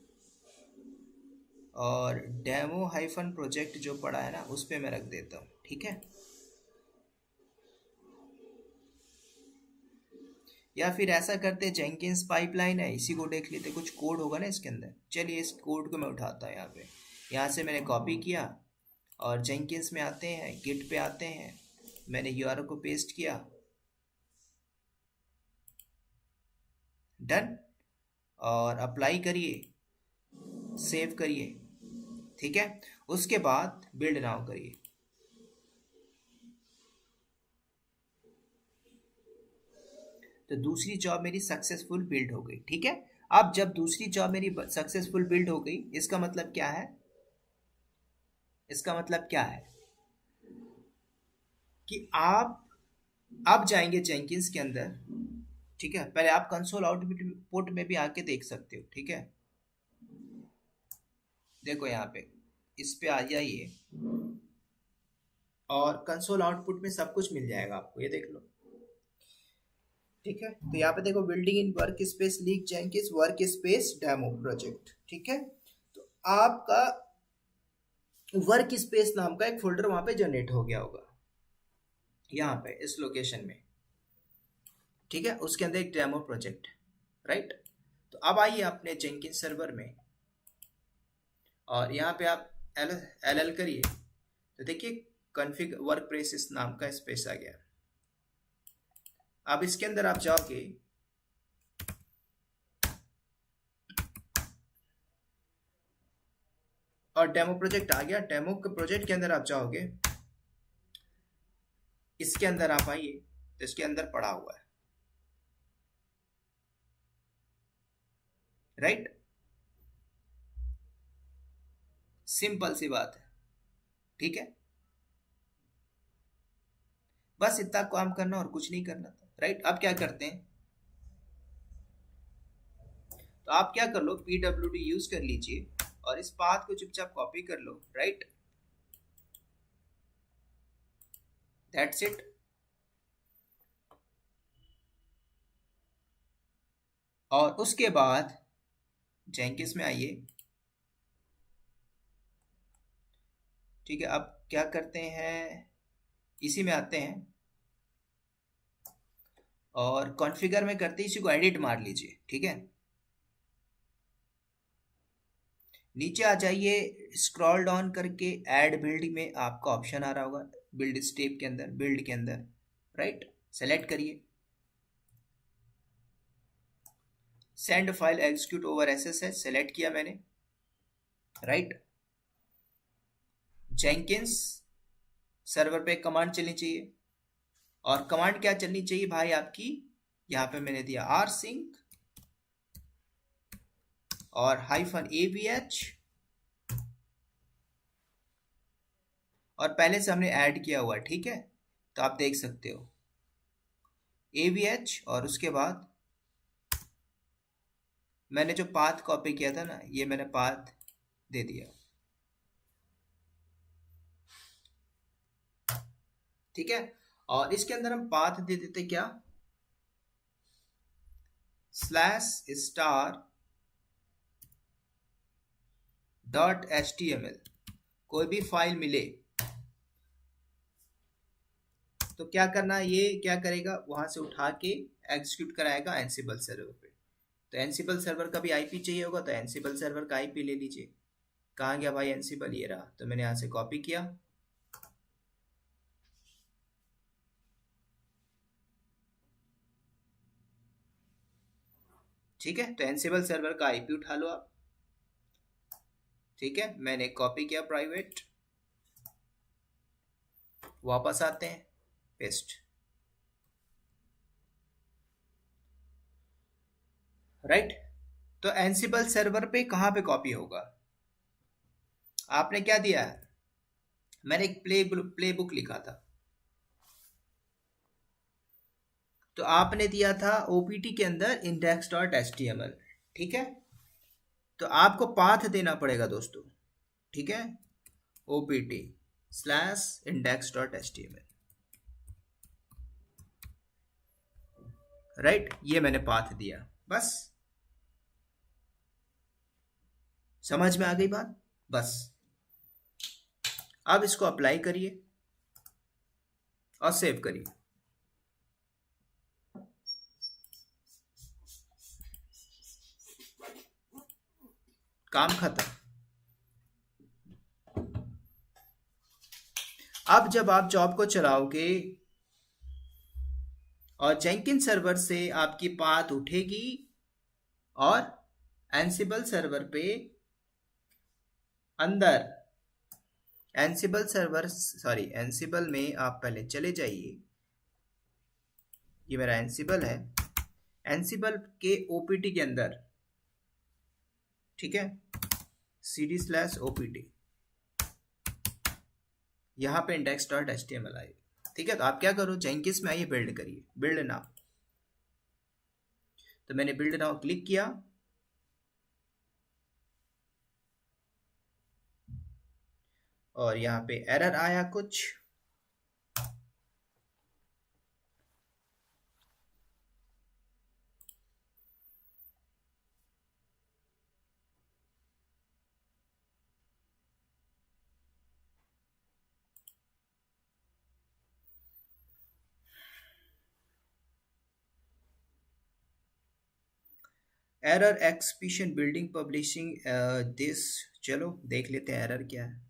[SPEAKER 1] और डेमो हाइफन प्रोजेक्ट जो पड़ा है ना उस पर मैं रख देता हूँ। ठीक है, या फिर ऐसा करते जेंकिंस पाइपलाइन है, इसी को देख लेते, कुछ कोड होगा ना इसके अंदर। चलिए इस कोड को मैं उठाता हूँ यहाँ पे, यहाँ से मैंने कॉपी किया और जेंकिंस में आते हैं, गिट पे आते हैं, मैंने यूआरएल को पेस्ट किया, डन, और अप्लाई करिए, सेव करिए। ठीक है, उसके बाद बिल्ड नाउ करिए। तो दूसरी जॉब मेरी सक्सेसफुल बिल्ड हो गई। ठीक है, अब जब दूसरी जॉब मेरी सक्सेसफुल बिल्ड हो गई, इसका मतलब क्या है, इसका मतलब क्या है कि आप अब जाएंगे जेंकिंस के अंदर। ठीक है, पहले आप कंसोल आउटपुट में भी आके देख सकते हो। ठीक है, देखो यहाँ पे इस पे आ जाइए और कंसोल आउटपुट में सब कुछ मिल जाएगा आपको, ये देख लो। ठीक है, तो यहाँ पे देखो building in work space leak Jenkins work space demo project. ठीक है, तो आपका वर्क स्पेस नाम का एक फोल्डर वहां पे जनरेट हो गया होगा, यहाँ पे इस लोकेशन में। ठीक है, उसके अंदर एक डेमो प्रोजेक्ट, राइट। तो अब आइए अपने जेंकिंस सर्वर में और यहाँ पे आप एल एल करिए, तो देखिए कॉन्फ़िग वर्क प्लेस नाम का स्पेस आ गया। अब इसके अंदर आप जाओगे और डेमो प्रोजेक्ट आ गया, डेमो के प्रोजेक्ट के अंदर आप जाओगे, इसके अंदर आप आइए, तो इसके अंदर पड़ा हुआ है, राइट। सिंपल सी बात है। ठीक है, बस इतना काम करना और कुछ नहीं करना था, राइट। अब क्या करते हैं, तो आप क्या कर लो, pwd यूज कर लीजिए और इस पाथ को चुपचाप कॉपी कर लो, राइट, दैट्स इट। और उसके बाद जेंकिंस में आइए। ठीक है, अब क्या करते हैं, इसी में आते हैं और कॉन्फ़िगर में करते हैं, इसी को एडिट मार लीजिए। ठीक है, नीचे आ जाइए, स्क्रॉल डाउन करके ऐड बिल्ड में आपका ऑप्शन आ रहा होगा, बिल्ड स्टेप के अंदर, बिल्ड के अंदर, राइट, सेलेक्ट करिए, send file execute over SSH, select किया मैंने, राइट। जेंकिंस सर्वर पे कमांड चलनी चाहिए, और कमांड क्या चलनी चाहिए भाई आपकी, यहाँ पे मैंने दिया आर सिंक और हाइफन avh, और पहले से हमने ऐड किया हुआ, ठीक है, तो आप देख सकते हो avh, और उसके बाद मैंने जो पाथ कॉपी किया था ना, ये मैंने पाथ दे दिया। ठीक है, और इसके अंदर हम पाथ दे देते क्या, /star .html, कोई भी फाइल मिले तो क्या करना, ये क्या करेगा, वहां से उठा के एग्जीक्यूट कराएगा एनसिबल सर्वर पे। तो एनसिबल सर्वर का भी आईपी चाहिए होगा, तो एनसिबल सर्वर का आईपी ले लीजिए। कहाँ गया भाई एनसिबल, ये रहा, तो मैंने यहाँ से कॉपी किया, ठीक है, तो एनसिबल सर्वर का आईपी उठा लो आप। ठीक है, मैंने कॉपी किया प्राइवेट, वापस आते हैं, पेस्ट, राइट। तो एनसिबल सर्वर पे कहाँ पे कॉपी होगा, आपने क्या दिया है, मैंने एक प्ले बुक लिखा था, तो आपने दिया था ओपीटी के अंदर index dot H T M L. ठीक है, तो आपको पाथ देना पड़ेगा दोस्तों। ठीक है, OPT slash index dot H T M L, right, ये मैंने पाथ दिया बस। समझ में आ गई बात? बस अब इसको अप्लाई करिए और सेव करिए। काम खत्म। अब जब आप जॉब को चलाओगे और जेंकिन सर्वर से आपकी पाथ उठेगी और एंसिबल सर्वर पे अंदर, एंसिबल सर्वर सॉरी एंसिबल में आप पहले चले जाइए, ये मेरा एंसिबल है, एंसिबल के ओपीटी के अंदर, ठीक है, cd स्लैश ओपीटी, यहाँ पे index dot H T M L आएगा। ठीक है, तो आप क्या करो, जेंकिंस में आइए, बिल्ड करिए, बिल्ड नाउ। तो मैंने बिल्ड नाउ क्लिक किया और यहाँ पे एरर आया कुछ, एरर एक्सपीशन बिल्डिंग पब्लिशिंग दिस। चलो देख लेते हैं एरर क्या है।